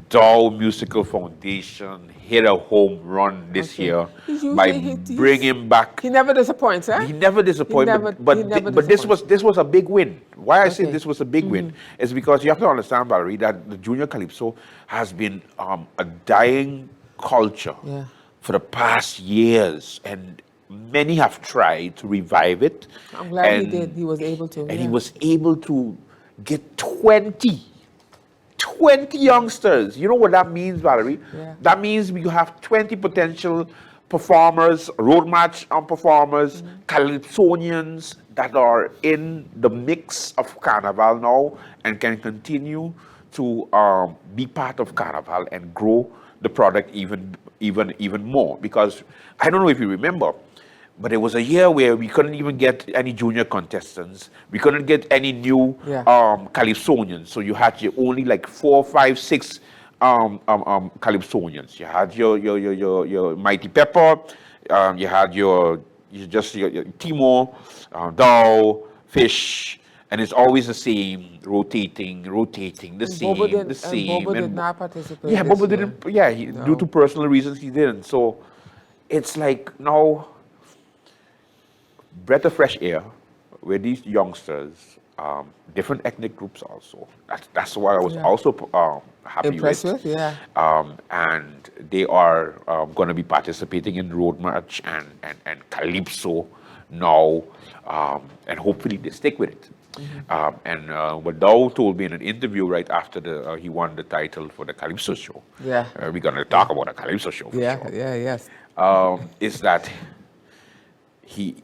Speaker 2: Dow Musical Foundation hit a home run this year by bringing back.
Speaker 1: He never disappoints, huh?
Speaker 2: He never disappointed,
Speaker 1: He never
Speaker 2: but this was a big win. Why I say
Speaker 1: Okay.
Speaker 2: this was a big win is because you have to understand, Valerie, that the Junior Calypso has been a dying culture
Speaker 1: Yeah.
Speaker 2: for the past years, and many have tried to revive it.
Speaker 1: I'm glad he
Speaker 2: and-
Speaker 1: did. He was able to.
Speaker 2: and he
Speaker 1: yeah.
Speaker 2: was able to get 20 youngsters. You know what that means, Valerie?
Speaker 1: Yeah.
Speaker 2: That means you have 20 potential performers, road match performers, calypsonians that are in the mix of Carnival now and can continue to be part of Carnival and grow the product even more. Because I don't know if you remember, but it was a year where we couldn't even get any junior contestants. We couldn't get any new calypsonians. So you had your only like 4, 5, 6 calypsonians. You had your Mighty Pepper. You had your Timor, Dow, Fish, and it's always the same, rotating, the same.
Speaker 1: And Bobo did not participate.
Speaker 2: Yeah, Bobo didn't. Yeah, due to personal reasons, he didn't. So it's like now, breath of fresh air with these youngsters, different ethnic groups also. That's why I was also happy
Speaker 1: impressed
Speaker 2: with.
Speaker 1: Yeah.
Speaker 2: And they are going to be participating in Road March and Calypso now, and hopefully they stick with it. And what Dow told me in an interview right after he won the title for the Calypso show, we're going to talk about the Calypso show for sure.
Speaker 1: Yes.
Speaker 2: Is that he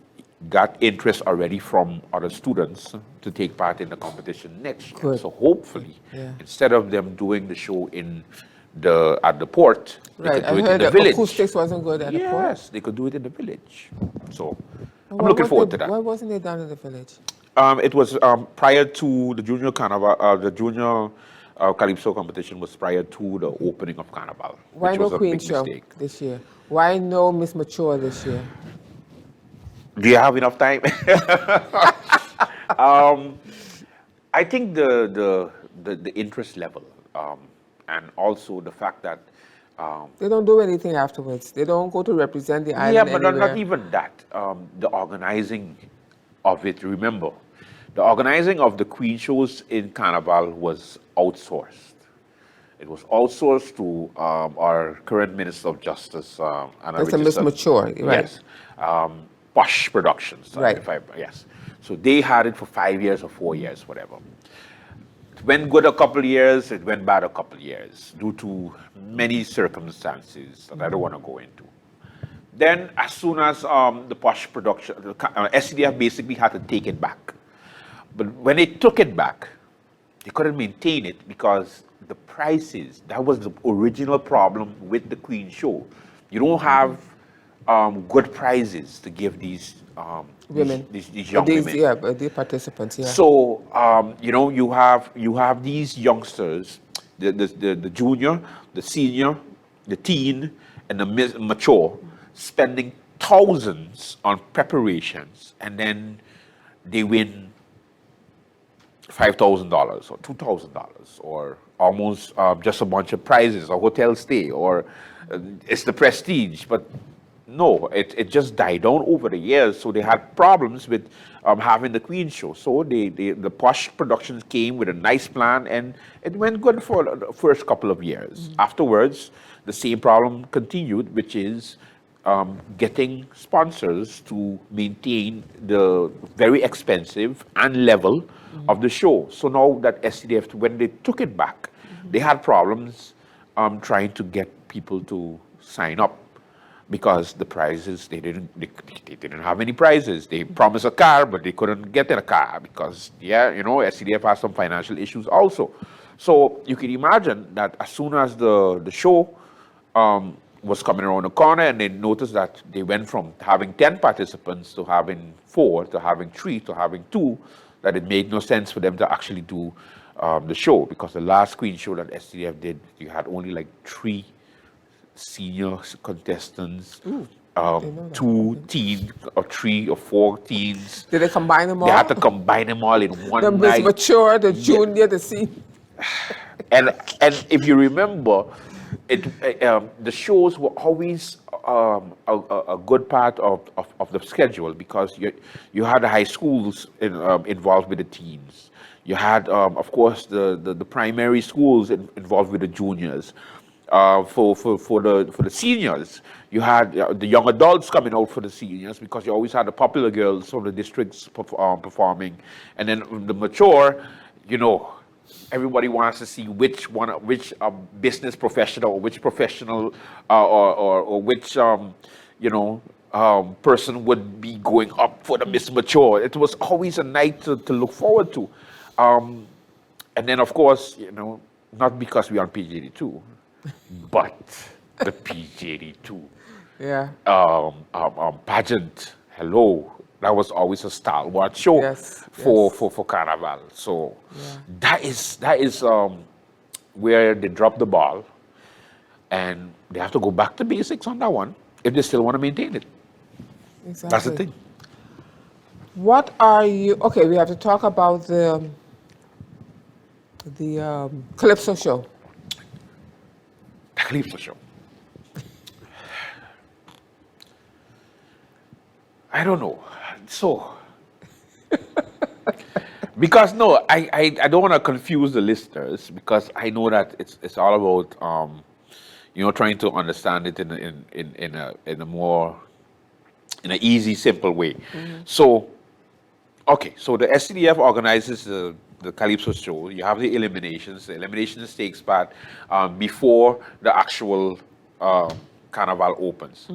Speaker 2: got interest already from other students to take part in the competition next year.
Speaker 1: Good.
Speaker 2: So hopefully, instead of them doing the show at the port, they could do it in the village.
Speaker 1: Acoustics wasn't good at the port.
Speaker 2: Yes, they could do it in the village. So I'm looking forward to that.
Speaker 1: Why wasn't it done in the village?
Speaker 2: It was prior to the junior Carnival. The junior Calypso competition was prior to the opening of Carnival.
Speaker 1: Why
Speaker 2: which
Speaker 1: no
Speaker 2: was a
Speaker 1: Queen
Speaker 2: big
Speaker 1: show
Speaker 2: mistake.
Speaker 1: this year? Why no Miss Mature this year?
Speaker 2: Do you have enough time? I think the interest level, and also the fact that
Speaker 1: they don't do anything afterwards. They don't go to represent the island.
Speaker 2: Yeah, but
Speaker 1: anywhere.
Speaker 2: not even that. The organizing of it. Remember, the organizing of the Queen shows in Carnival was outsourced. It was outsourced to our current Minister of Justice, Anna
Speaker 1: That's a Miss Mature, right?
Speaker 2: Yes. Posh Productions.
Speaker 1: Right.
Speaker 2: Yes. So they had it for 5 years or 4 years, whatever. It went good a couple of years, it went bad a couple of years due to many circumstances that I don't want to go into. Then, as soon as the Posh Production, SCDF basically had to take it back. But when they took it back, they couldn't maintain it because the prices, that was the original problem with the Queen show. You don't have good prizes to give these
Speaker 1: women,
Speaker 2: these young women.
Speaker 1: Yeah, the participants. Yeah.
Speaker 2: So you have these youngsters, the junior, the senior, the teen, and the mature, spending thousands on preparations, and then they win $5,000 or $2,000 or almost just a bunch of prizes, a hotel stay, or it's the prestige. But no, it just died down over the years. So they had problems with having the Queen show. So the Posh Productions came with a nice plan, and it went good for the first couple of years. Afterwards, the same problem continued, which is getting sponsors to maintain the very expensive and level of the show. So now that SCDF, when they took it back, they had problems trying to get people to sign up because the prizes, they didn't have any prizes. They promised a car, but they couldn't get a car because, SCDF has some financial issues also. So you can imagine that as soon as the show was coming around the corner, and they noticed that they went from having 10 participants to having 4, to having 3, to having 2, that it made no sense for them to actually do the show, because the last Queen show that SCDF did, you had only like 3 senior contestants, 2 teens, or 3 or 4 teens.
Speaker 1: Did they combine them all?
Speaker 2: They had to combine them all in one night.
Speaker 1: The Miss Mature, the junior, the senior.
Speaker 2: And if you remember, the shows were always a good part of the schedule, because you had the high schools involved with the teens. You had, of course, the primary schools involved with the juniors. For the seniors, you had the young adults coming out for the seniors, because you always had the popular girls from the districts performing, and then the mature, everybody wants to see which business professional, or which professional, or which person would be going up for the Miss Mature. It was always a night to look forward to. And then, of course, not because we're on PG82, but the PG82
Speaker 1: Yeah.
Speaker 2: pageant. Hello, that was always a stalwart show
Speaker 1: Yes,
Speaker 2: for,
Speaker 1: yes.
Speaker 2: for Carnival. So
Speaker 1: Yeah.
Speaker 2: that is where they drop the ball, and they have to go back to basics on that one if they still want to maintain it.
Speaker 1: Exactly.
Speaker 2: That's the thing.
Speaker 1: What are you? Okay, we have to talk about the Calypso show.
Speaker 2: The Calypso show. I don't know. So, because no, I don't want to confuse the listeners because I know that it's all about trying to understand it in a more in an easy, simple way. So, okay, so the SCDF organizes the Calypso show. You have the eliminations. The eliminations takes part before the actual Carnival opens.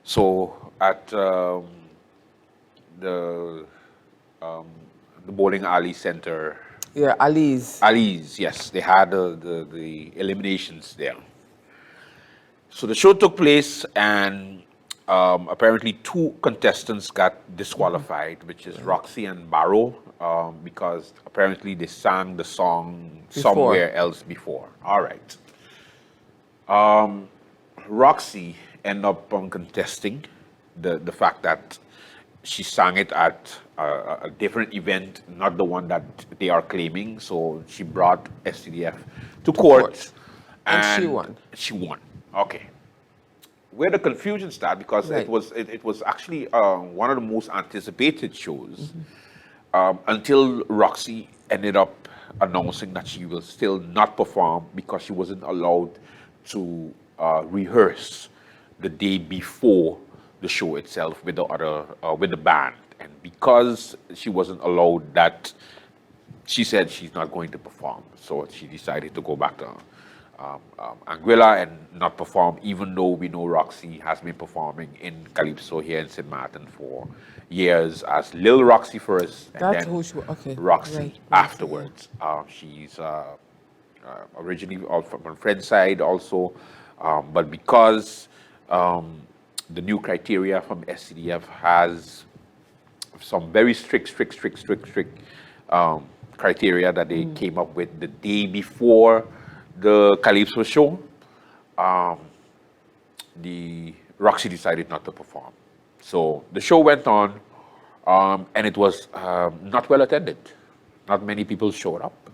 Speaker 2: So at the bowling alley center,
Speaker 1: Yeah, Ali's.
Speaker 2: Ali's, yes, they had the eliminations there. So the show took place, and apparently two contestants got disqualified, which is Roxy and Barrow, because apparently they sang the song somewhere else before. All right. Roxy ended up contesting the fact that she sang it at a different event, not the one that they are claiming. So she brought SCDF to court,
Speaker 1: and she won.
Speaker 2: She won. Okay. Where the confusion started, because
Speaker 1: Right.
Speaker 2: it was actually one of the most anticipated shows until Roxy ended up announcing that she will still not perform because she wasn't allowed to rehearse the day before the show itself with the other with the band, and because she wasn't allowed that, she said she's not going to perform. So she decided to go back to Anguilla and not perform, even though we know Roxy has been performing in Calypso here in St. Martin for years as Lil Roxy first, and
Speaker 1: That's
Speaker 2: then
Speaker 1: who she was. Okay.
Speaker 2: Roxy
Speaker 1: Right.
Speaker 2: afterwards. She's originally from Fred's side also, but because the new criteria from SCDF has some very strict criteria that they came up with the day before the Calypso show, the Roxy decided not to perform. So the show went on, and it was not well attended. Not many people showed up.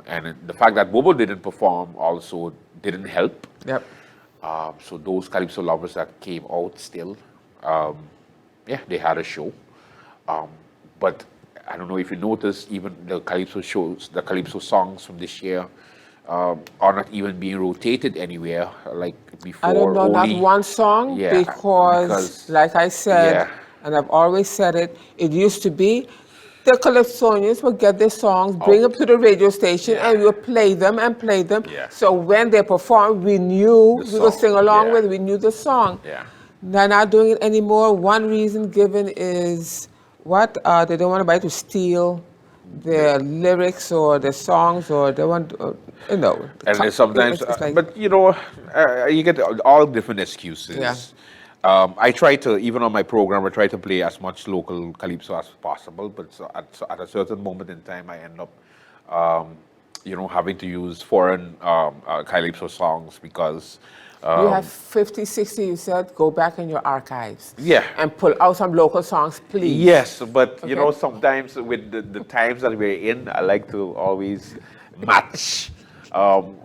Speaker 2: And the fact that Bobo didn't perform also didn't help.
Speaker 1: Yep.
Speaker 2: So those Calypso lovers that came out still, they had a show. But I don't know if you noticed, even the Calypso shows, the Calypso songs from this year are not even being rotated anywhere like before.
Speaker 1: I don't know, not
Speaker 2: only,
Speaker 1: one song, because, like I said, and I've always said it, it used to be the Calypsonians would get their songs, bring them to the radio station, and we would play them and play them. So when they performed, we knew, we would sing along with it, we knew the song. They're not doing it anymore. One reason given is what? They don't want anybody to steal their lyrics or their songs, or they want,
Speaker 2: And then sometimes, like, but you get all different excuses.
Speaker 1: Yeah.
Speaker 2: I try to, even on my program, I try to play as much local Calypso as possible, but so at a certain moment in time, I end up, having to use foreign Calypso songs because...
Speaker 1: you have 50, 60, you said, go back in your archives.
Speaker 2: Yeah.
Speaker 1: And pull out some local songs, please.
Speaker 2: Yes, but, sometimes with the times that we're in, I like to always match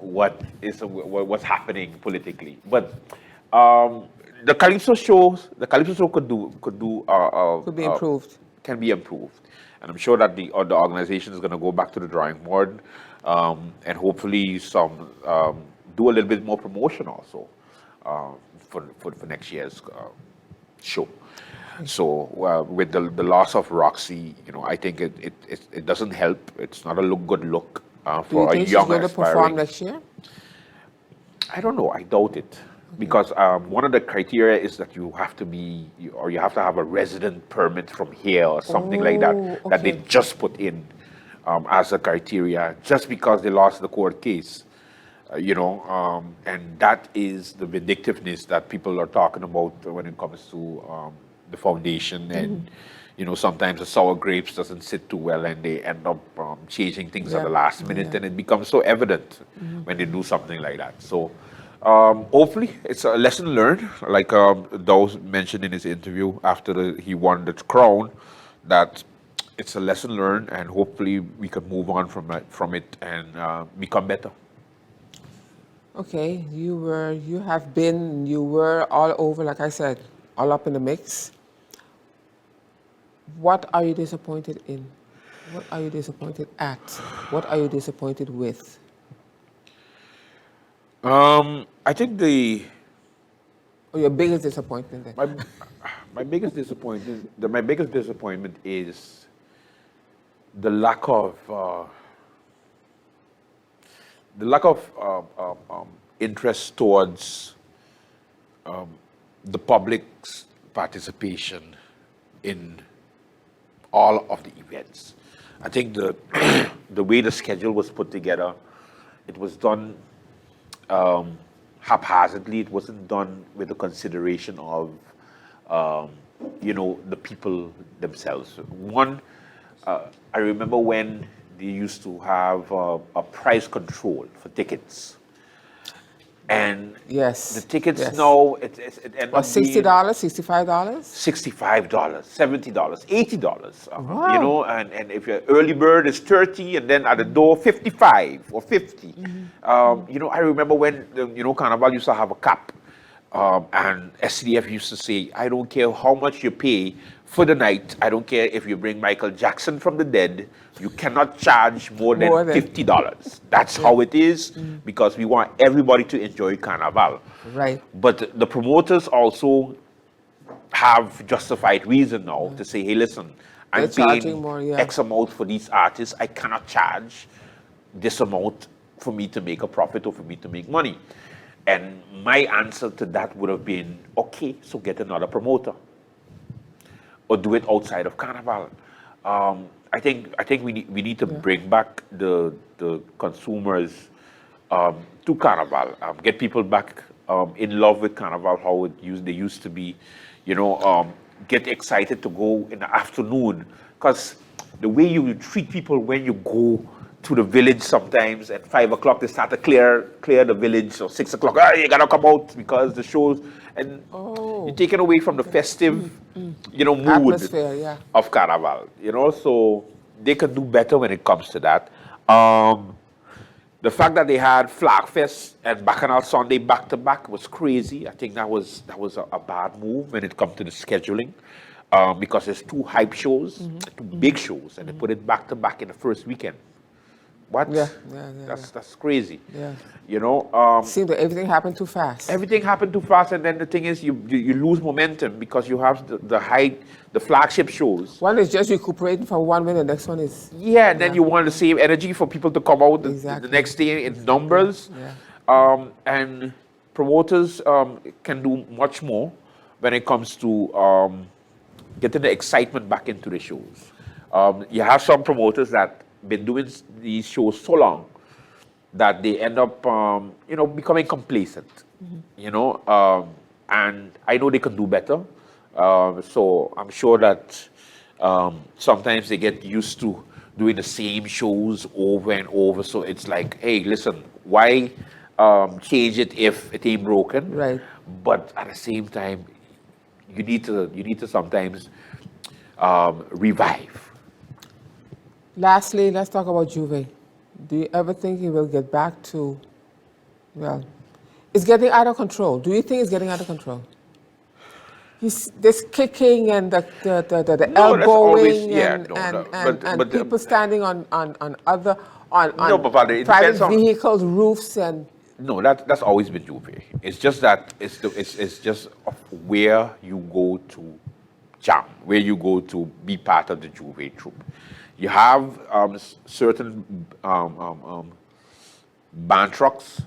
Speaker 2: what's happening politically. But the Calypso show could be
Speaker 1: improved.
Speaker 2: Can be improved, and I'm sure that the organization is going to go back to the drawing board, and hopefully do a little bit more promotion also for next year's show. So with the loss of Roxy, I think it doesn't help. It's not a good look for a young
Speaker 1: she's going to perform next year?
Speaker 2: I don't know. I doubt it. because one of the criteria is that you have to be, or you have to have a resident permit from here or something like that, that they just put in as a criteria, just because they lost the court case. And that is the vindictiveness that people are talking about when it comes to the foundation. And sometimes the sour grapes doesn't sit too well, and they end up changing things at the last minute, and it becomes so evident when they do something like that. So hopefully it's a lesson learned, like Dawes mentioned in his interview after he won the crown, that it's a lesson learned, and hopefully we can move on from it and become better.
Speaker 1: Okay, you were all over, like I said, all up in the mix. What are you disappointed in? What are you disappointed at? What are you disappointed with?
Speaker 2: I think
Speaker 1: your biggest disappointment then?
Speaker 2: my biggest disappointment is the lack of interest towards the public's participation in all of the events. I think the way the schedule was put together, it was done haphazardly. It wasn't done with the consideration of the people themselves. One, I remember when they used to have a price control for tickets. And the tickets now, it ends up
Speaker 1: $60, $65?
Speaker 2: $65, $70, $80. And if your early bird is 30, and then at the door 55 or 50. I remember when Carnival used to have a cap, and SCDF used to say, I don't care how much you pay for the night. I don't care if you bring Michael Jackson from the dead. You cannot charge more than $50. That's how it is, because we want everybody to enjoy Carnival.
Speaker 1: Right.
Speaker 2: But the promoters also have justified reason now to say, hey, listen, I'm paying more, X amount for these artists. I cannot charge this amount for me to make a profit or for me to make money. And my answer to that would have been, okay, so get another promoter, or do it outside of Carnival. I think we need to bring back the consumers to Carnival, get people back in love with Carnival, how they used to be, get excited to go in the afternoon, because the way you treat people when you go to the village sometimes at 5 o'clock, they start to clear the village, or 6 o'clock, you gotta come out because the shows, and you're taken away from the festive, mood
Speaker 1: atmosphere,
Speaker 2: of Carnival, so they can do better when it comes to that. The fact that they had Flag Fest and Bacchanal Sunday back to back was crazy. I think that was a bad move when it comes to the scheduling, because there's two hype shows, two big shows, and they put it back to back in the first weekend. What? That's crazy.
Speaker 1: Seems that everything happened too fast.
Speaker 2: Everything happened too fast, and then the thing is, you lose momentum because you have the flagship shows.
Speaker 1: One is just recuperating from one minute, the next one is...
Speaker 2: then you want to save energy for people to come out the next day in numbers. And promoters can do much more when it comes to getting the excitement back into the shows. You have some promoters that been doing these shows so long that they end up, becoming complacent. And I know they can do better. So I'm sure that sometimes they get used to doing the same shows over and over. So it's like, hey, listen, why change it if it ain't broken?
Speaker 1: Right.
Speaker 2: But at the same time, you need to sometimes revive.
Speaker 1: Lastly, let's talk about Juve. Do you ever think he will get back to, it's getting out of control. Do you think it's getting out of control? This kicking and the elbowing and people standing on private vehicles, roofs and...
Speaker 2: No, that's always been Juve. It's just that it's just where you go to jam, where you go to be part of the Juve troupe. You have certain band trucks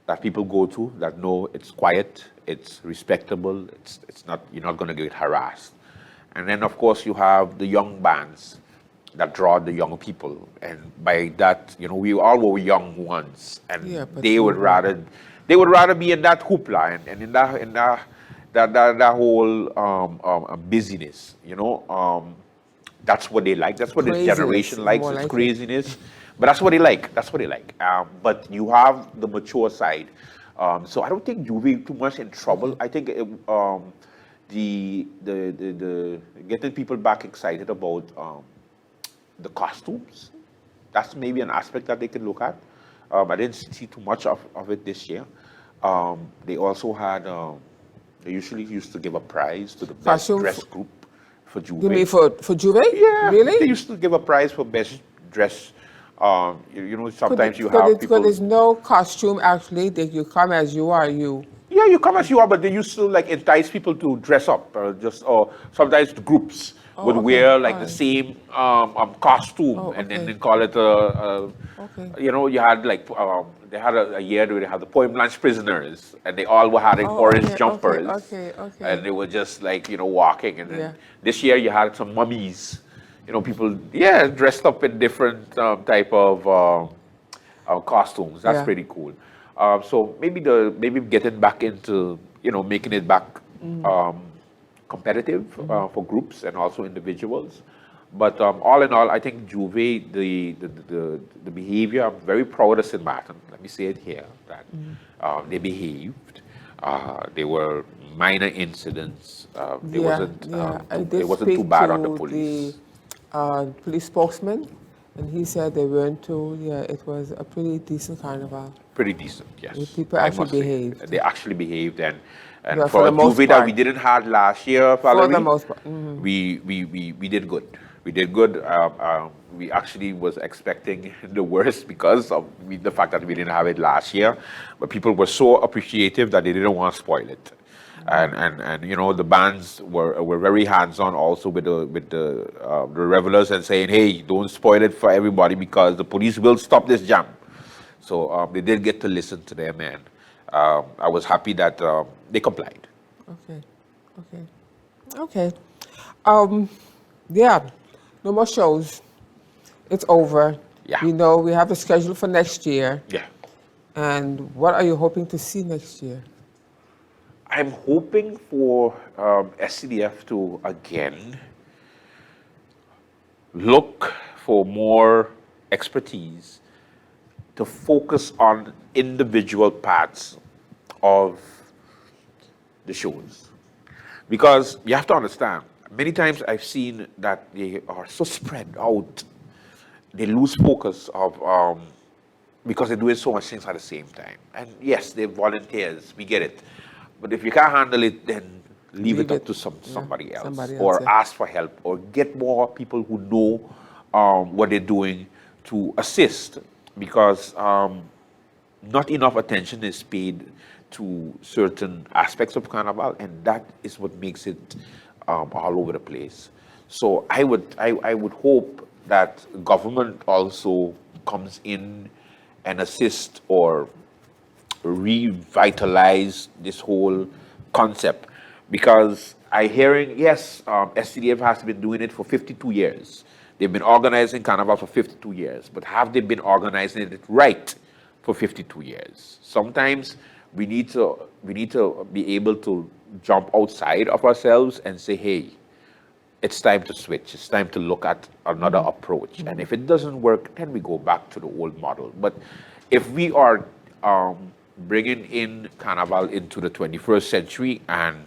Speaker 2: that people go to that know it's quiet, it's respectable, it's not, you're not going to get harassed. And then of course you have the young bands that draw the young people, and by that, we all were young once, and
Speaker 1: Yeah, but
Speaker 2: they would rather be in that hoopla and in that whole busyness, that's what they like. That's what this generation likes. It's craziness, but that's what they like. That's what they like. But you have the mature side. So I don't think Juve too much in trouble. I think the getting people back excited about the costumes. That's maybe an aspect that they can look at. I didn't see too much of it this year. They also had. They usually used to give a prize to the best dressed group for Juve.
Speaker 1: You mean for Juve?
Speaker 2: Yeah,
Speaker 1: Really?
Speaker 2: They used to give a prize for best dress. Sometimes you have people.
Speaker 1: Because there's no costume actually. That you come as you are.
Speaker 2: Yeah, you come as you are, but they used to entice people to dress up, or sometimes groups would wear the same costume, and then call it you had they had a year where they had the Point Blanche prisoners, and they all were having orange jumpers, and they were just walking, and then this year you had some mummies, people dressed up in different type of costumes. That's pretty cool. So maybe getting back into making it back competitive for groups and also individuals. But all in all, I think Juve, the behavior, I'm very proud of St. Martin. Let me say it here, that they behaved. There were minor incidents. It wasn't too bad on the police.
Speaker 1: Police spokesman, and he said they weren't too. Yeah, it was a pretty decent carnival.
Speaker 2: Pretty decent, yes.
Speaker 1: People actually behaved.
Speaker 2: They actually behaved, and for a Juve that we didn't have last year, Valerie,
Speaker 1: for the most part,
Speaker 2: we did good. We did good. We actually was expecting the worst because of the fact that we didn't have it last year, but people were so appreciative that they didn't want to spoil it. And the bands were very hands-on also with the revelers, and saying, hey, don't spoil it for everybody because the police will stop this jam. So they did get to listen to their man. I was happy that they complied.
Speaker 1: Okay. Yeah, no more shows. It's over.
Speaker 2: Yeah.
Speaker 1: We have the schedule for next year.
Speaker 2: Yeah.
Speaker 1: And what are you hoping to see next year?
Speaker 2: I'm hoping for SCDF to again look for more expertise to focus on individual parts of the shows. Because you have to understand, many times I've seen that they are so spread out, they lose focus of because they're doing so much things at the same time. And yes, they're volunteers, we get it. But if you can't handle it, then leave it up to somebody else, or ask for help, or get more people who know what they're doing to assist, because not enough attention is paid to certain aspects of Carnival, and that is what makes it all over the place. So I would hope that government also comes in and assist or revitalize this whole concept, because yes, SCDF has been doing it for 52 years. They've been organizing Carnival for 52 years, but have they been organizing it right for 52 years? Sometimes we need to be able to jump outside of ourselves and say, hey, it's time to switch. It's time to look at another approach. And if it doesn't work, then we go back to the old model. But if we are bringing in Carnival into the 21st century and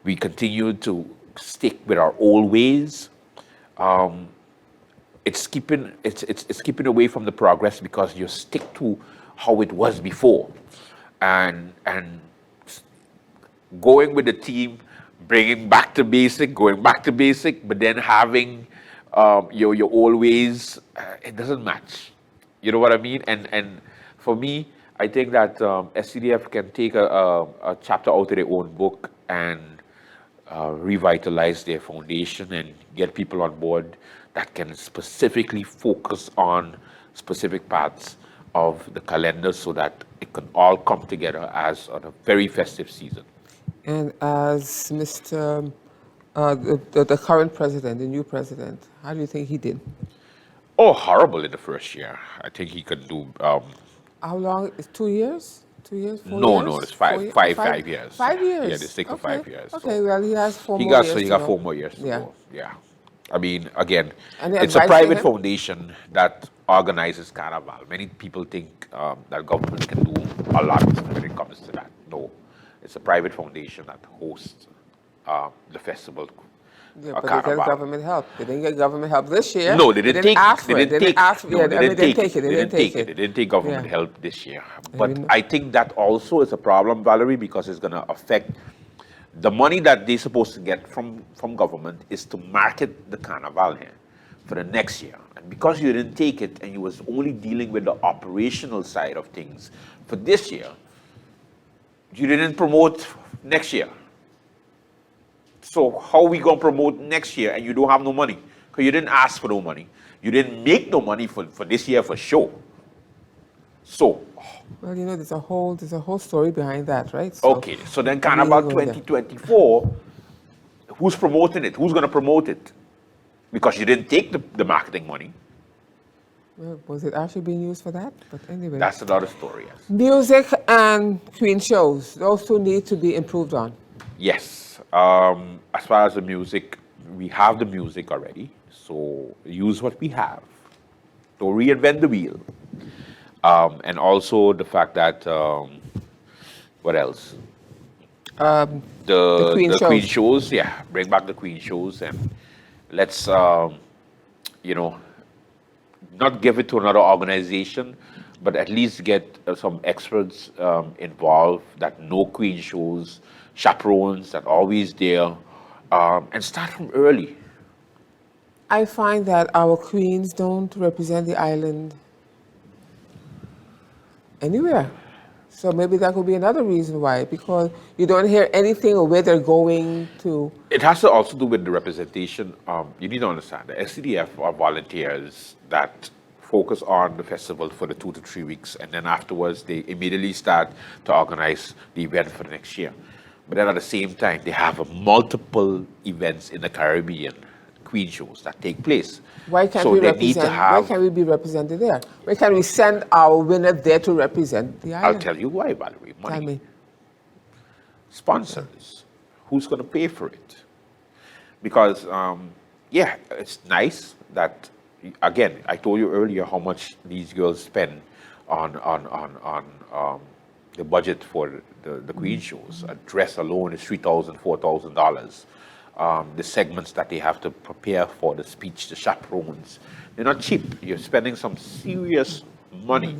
Speaker 2: we continue to stick with our old ways, it's keeping away from the progress, because you stick to how it was before, and going with the team, bringing back to basic, going back to basic, but then having your old ways, it doesn't match. You know what I mean? And for me, I think that SCDF can take a chapter out of their own book and revitalize their foundation and get people on board that can specifically focus on specific parts of the calendar so that it can all come together as a very festive season.
Speaker 1: And as Mr. The current president, the new president, how do you think he did?
Speaker 2: Oh, horrible in the first year. I think he could do.
Speaker 1: How long? Is 2 years? 2 years? 4 years?
Speaker 2: No, it's five,
Speaker 1: 4 ye-
Speaker 2: five,
Speaker 1: five,
Speaker 2: 5 years.
Speaker 1: 5 years.
Speaker 2: Yeah, they stick to
Speaker 1: Okay.
Speaker 2: 5 years.
Speaker 1: Okay.
Speaker 2: So
Speaker 1: Well, he has four
Speaker 2: he
Speaker 1: more
Speaker 2: got
Speaker 1: years
Speaker 2: he
Speaker 1: to
Speaker 2: got
Speaker 1: go.
Speaker 2: 4 more years to
Speaker 1: Yeah.
Speaker 2: go. Yeah. I mean, again,
Speaker 1: Any
Speaker 2: it's a
Speaker 1: advice to
Speaker 2: private
Speaker 1: him?
Speaker 2: foundation that organizes Carnival. Many people think that government can do a lot when it comes to that. No, it's a private foundation that hosts the festival.
Speaker 1: Yeah, but they
Speaker 2: Carnival.
Speaker 1: get government help. They didn't get government help this year.
Speaker 2: No, they didn't take.
Speaker 1: ask for
Speaker 2: They
Speaker 1: it.
Speaker 2: didn't
Speaker 1: They
Speaker 2: take.
Speaker 1: didn't ask.
Speaker 2: No,
Speaker 1: Yeah,
Speaker 2: they
Speaker 1: I mean,
Speaker 2: didn't
Speaker 1: they
Speaker 2: take
Speaker 1: didn't take it.
Speaker 2: They didn't take it. They didn't take government
Speaker 1: Yeah.
Speaker 2: help this year.
Speaker 1: I
Speaker 2: But
Speaker 1: mean-
Speaker 2: I think that also is a problem, Valerie, because it's going to affect the money that they're supposed to get from government is to market the Carnival here for the next year. And because you didn't take it and you was only dealing with the operational side of things for this year, you didn't promote next year. So how we going to promote next year and you don't have no money? Because you didn't ask for no money. You didn't make no money for this year for sure. So,
Speaker 1: Well, you know, there's a whole story behind that, right? So,
Speaker 2: okay, so then Carnival
Speaker 1: really go there.
Speaker 2: 2024, who's promoting it? Who's going to promote it? Because you didn't take the marketing money.
Speaker 1: Well, was it actually being used for that? But anyway.
Speaker 2: That's another story, yes.
Speaker 1: Music and Queen shows, those two need to be improved on.
Speaker 2: Yes. As far as the music, we have the music already. So use what we have. Don't reinvent the wheel. And also the fact that, what else? The Queen shows, yeah. Bring back the Queen shows and let's, you know, not give it to another organization, but at least get some experts involved that know Queen shows, chaperones that are always there, and start from early.
Speaker 1: I find that our queens don't represent the island anywhere. So maybe that could be another reason why, because you don't hear anything of where they're going to.
Speaker 2: It has to also do with the representation. You need to understand the SCDF are volunteers that focus on the festival for the 2 to 3 weeks, and then afterwards they immediately start to organize the event for the next year. But then at the same time, they have multiple events in the Caribbean, Queen shows that take place.
Speaker 1: Why can't
Speaker 2: so
Speaker 1: we
Speaker 2: they need to
Speaker 1: represent?
Speaker 2: have.
Speaker 1: Why can't we be represented there? Why can't we send our winner there to represent the island?
Speaker 2: I'll tell you why, Valerie. Money.
Speaker 1: Tell me.
Speaker 2: Sponsors. Who's going to pay for it? Because, yeah, it's nice that, again, I told you earlier how much these girls spend on the budget for the Queen shows. A dress alone is $3,000, $4,000. The segments that they have to prepare for the speech, the chaperones, they're not cheap. You're spending some serious money.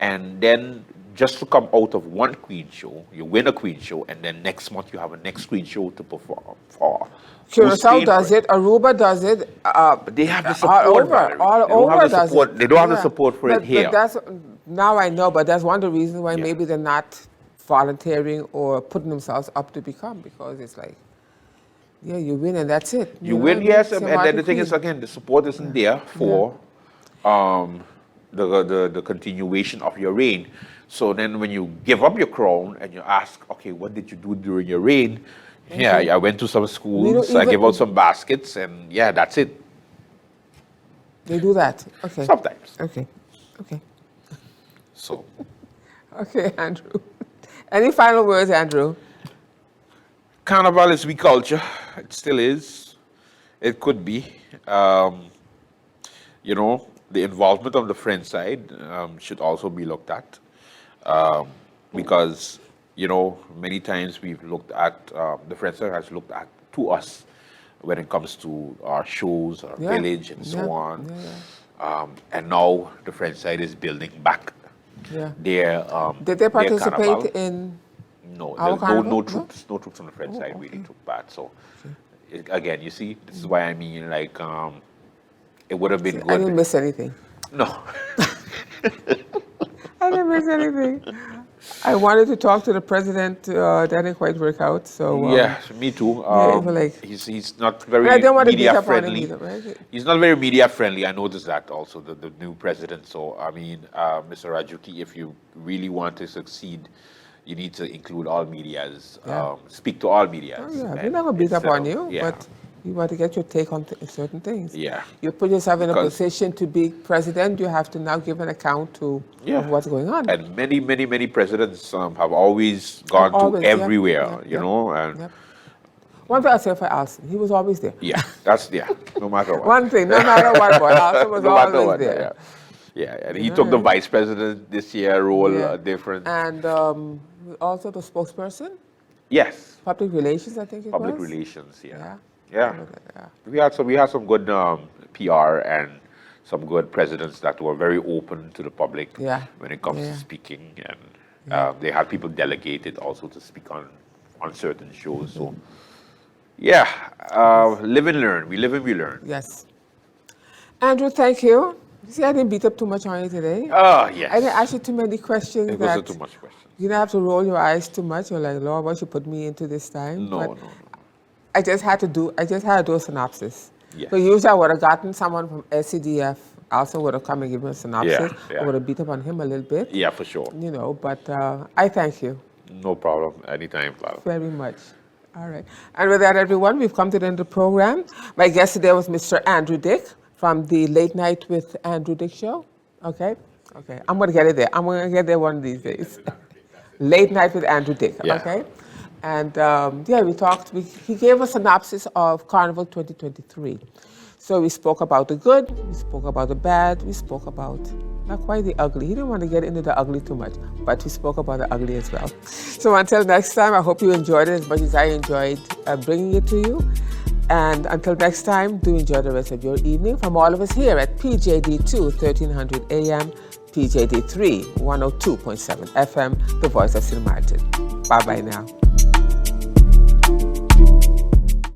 Speaker 2: And then just to come out of one Queen show, you win a Queen show, and then next month you have a next Queen show to perform for.
Speaker 1: Curacao does it, Aruba does it.
Speaker 2: But they have the support.
Speaker 1: All over,
Speaker 2: Valerie.
Speaker 1: all
Speaker 2: They don't
Speaker 1: over
Speaker 2: have the
Speaker 1: does
Speaker 2: support.
Speaker 1: it.
Speaker 2: They don't have the
Speaker 1: Yeah.
Speaker 2: support for it here.
Speaker 1: But that's, now I know, but that's one of the reasons why
Speaker 2: Yeah.
Speaker 1: maybe they're not volunteering or putting themselves up to become, because it's like, yeah, you win and that's it.
Speaker 2: You
Speaker 1: know?
Speaker 2: win, yes, and
Speaker 1: Say
Speaker 2: then
Speaker 1: Martin
Speaker 2: the thing is,
Speaker 1: Queen.
Speaker 2: again, the support isn't there for the continuation of your reign. So then when you give up your crown and you ask, okay, what did you do during your reign? Yeah, I went to some schools, I
Speaker 1: even-
Speaker 2: gave out some baskets, and yeah, that's it.
Speaker 1: They do that. Okay.
Speaker 2: Sometimes.
Speaker 1: Okay. Okay.
Speaker 2: So
Speaker 1: Okay, Andrew. Any final words, Andrew?
Speaker 2: Carnival is we culture. It still is. It could be. You know, the involvement of the French side should also be looked at. Because, you know, many times we've looked at, the French side has looked at to us when it comes to our shows, our
Speaker 1: Yeah.
Speaker 2: village, and so
Speaker 1: Yeah.
Speaker 2: on.
Speaker 1: Yeah,
Speaker 2: And now the French side is building back
Speaker 1: yeah.
Speaker 2: their
Speaker 1: Did they
Speaker 2: their
Speaker 1: participate
Speaker 2: carnival.
Speaker 1: in?
Speaker 2: No,
Speaker 1: Our
Speaker 2: no
Speaker 1: carnival?
Speaker 2: troops, no troops on the French
Speaker 1: Oh,
Speaker 2: side really
Speaker 1: okay.
Speaker 2: took part. So again, you see, this is why I mean, like, it would have been
Speaker 1: I didn't
Speaker 2: good.
Speaker 1: miss anything.
Speaker 2: No,
Speaker 1: I didn't miss anything. I wanted to talk to the president. That didn't quite work out. So
Speaker 2: Yeah, me too.
Speaker 1: yeah, but like,
Speaker 2: He's not very
Speaker 1: I don't want to beat
Speaker 2: media
Speaker 1: up on him
Speaker 2: friendly.
Speaker 1: either, right?
Speaker 2: He's not very media friendly. I noticed that also, the new president. So, I mean, Mr. Rajuki, if you really want to succeed, you need to include all medias,
Speaker 1: Yeah.
Speaker 2: speak to all medias.
Speaker 1: Oh, yeah, we're
Speaker 2: and
Speaker 1: not going to beat up
Speaker 2: instead
Speaker 1: on
Speaker 2: of-
Speaker 1: you,
Speaker 2: yeah.
Speaker 1: but you want to get your take on certain things.
Speaker 2: Yeah.
Speaker 1: You put yourself in a
Speaker 2: Because-
Speaker 1: position to be president, you have to now give an account to
Speaker 2: Yeah.
Speaker 1: of what's going on.
Speaker 2: And many presidents have always gone
Speaker 1: Always,
Speaker 2: to
Speaker 1: yeah,
Speaker 2: everywhere,
Speaker 1: yeah,
Speaker 2: you
Speaker 1: yeah,
Speaker 2: know, and
Speaker 1: Yep. One thing I'll say for Alston, he was always there.
Speaker 2: yeah, that's, yeah, no matter what.
Speaker 1: One thing, no matter what, boy, Alston was
Speaker 2: No matter
Speaker 1: always
Speaker 2: what,
Speaker 1: there.
Speaker 2: Yeah, and he took the vice president this year role
Speaker 1: Yeah.
Speaker 2: different.
Speaker 1: And also the spokesperson,
Speaker 2: Yes,
Speaker 1: public relations, I think it
Speaker 2: public
Speaker 1: was.
Speaker 2: relations, yeah.
Speaker 1: Yeah.
Speaker 2: Yeah. We had some good PR and some good presidents that were very open to the public
Speaker 1: Yeah.
Speaker 2: when it comes
Speaker 1: Yeah.
Speaker 2: to speaking, and they had people delegated also to speak on certain shows. So, yeah, live and learn. We live and we learn.
Speaker 1: Yes. Andrew, thank you. See, I didn't beat up too much on you today.
Speaker 2: Oh, yes.
Speaker 1: I didn't ask you too many questions.
Speaker 2: It
Speaker 1: that
Speaker 2: wasn't too much questions.
Speaker 1: You didn't have to roll your eyes too much. You're like, Lord, what you put me into this time?
Speaker 2: No,
Speaker 1: But
Speaker 2: no.
Speaker 1: I just had to do a synopsis.
Speaker 2: Yes.
Speaker 1: So usually I would have gotten someone from SCDF, also would have come and given a synopsis.
Speaker 2: Yeah.
Speaker 1: I would have beat up on him a little bit.
Speaker 2: Yeah, for sure.
Speaker 1: You know, but I thank you
Speaker 2: No problem. Anytime, Clara.
Speaker 1: very much. All right. And with that, everyone, we've come to the end of the program. My guest today was Mr. Andrew Dick from the Late Night with Andrew Dick show. Okay? Okay. I'm going to get it there. I'm going to get there one of these days. Late Night with Andrew Dick.
Speaker 2: Yeah.
Speaker 1: Okay? And yeah, we talked. He gave a synopsis of Carnival 2023. So we spoke about the good, we spoke about the bad, we spoke about not quite the ugly. He didn't want to get into the ugly too much, but we spoke about the ugly as well. So until next time, I hope you enjoyed it as much as I enjoyed bringing it to you. And until next time, do enjoy the rest of your evening from all of us here at PJD2 1300 AM, PJD3 102.7 FM, the voice of St. Martin. Bye-bye now.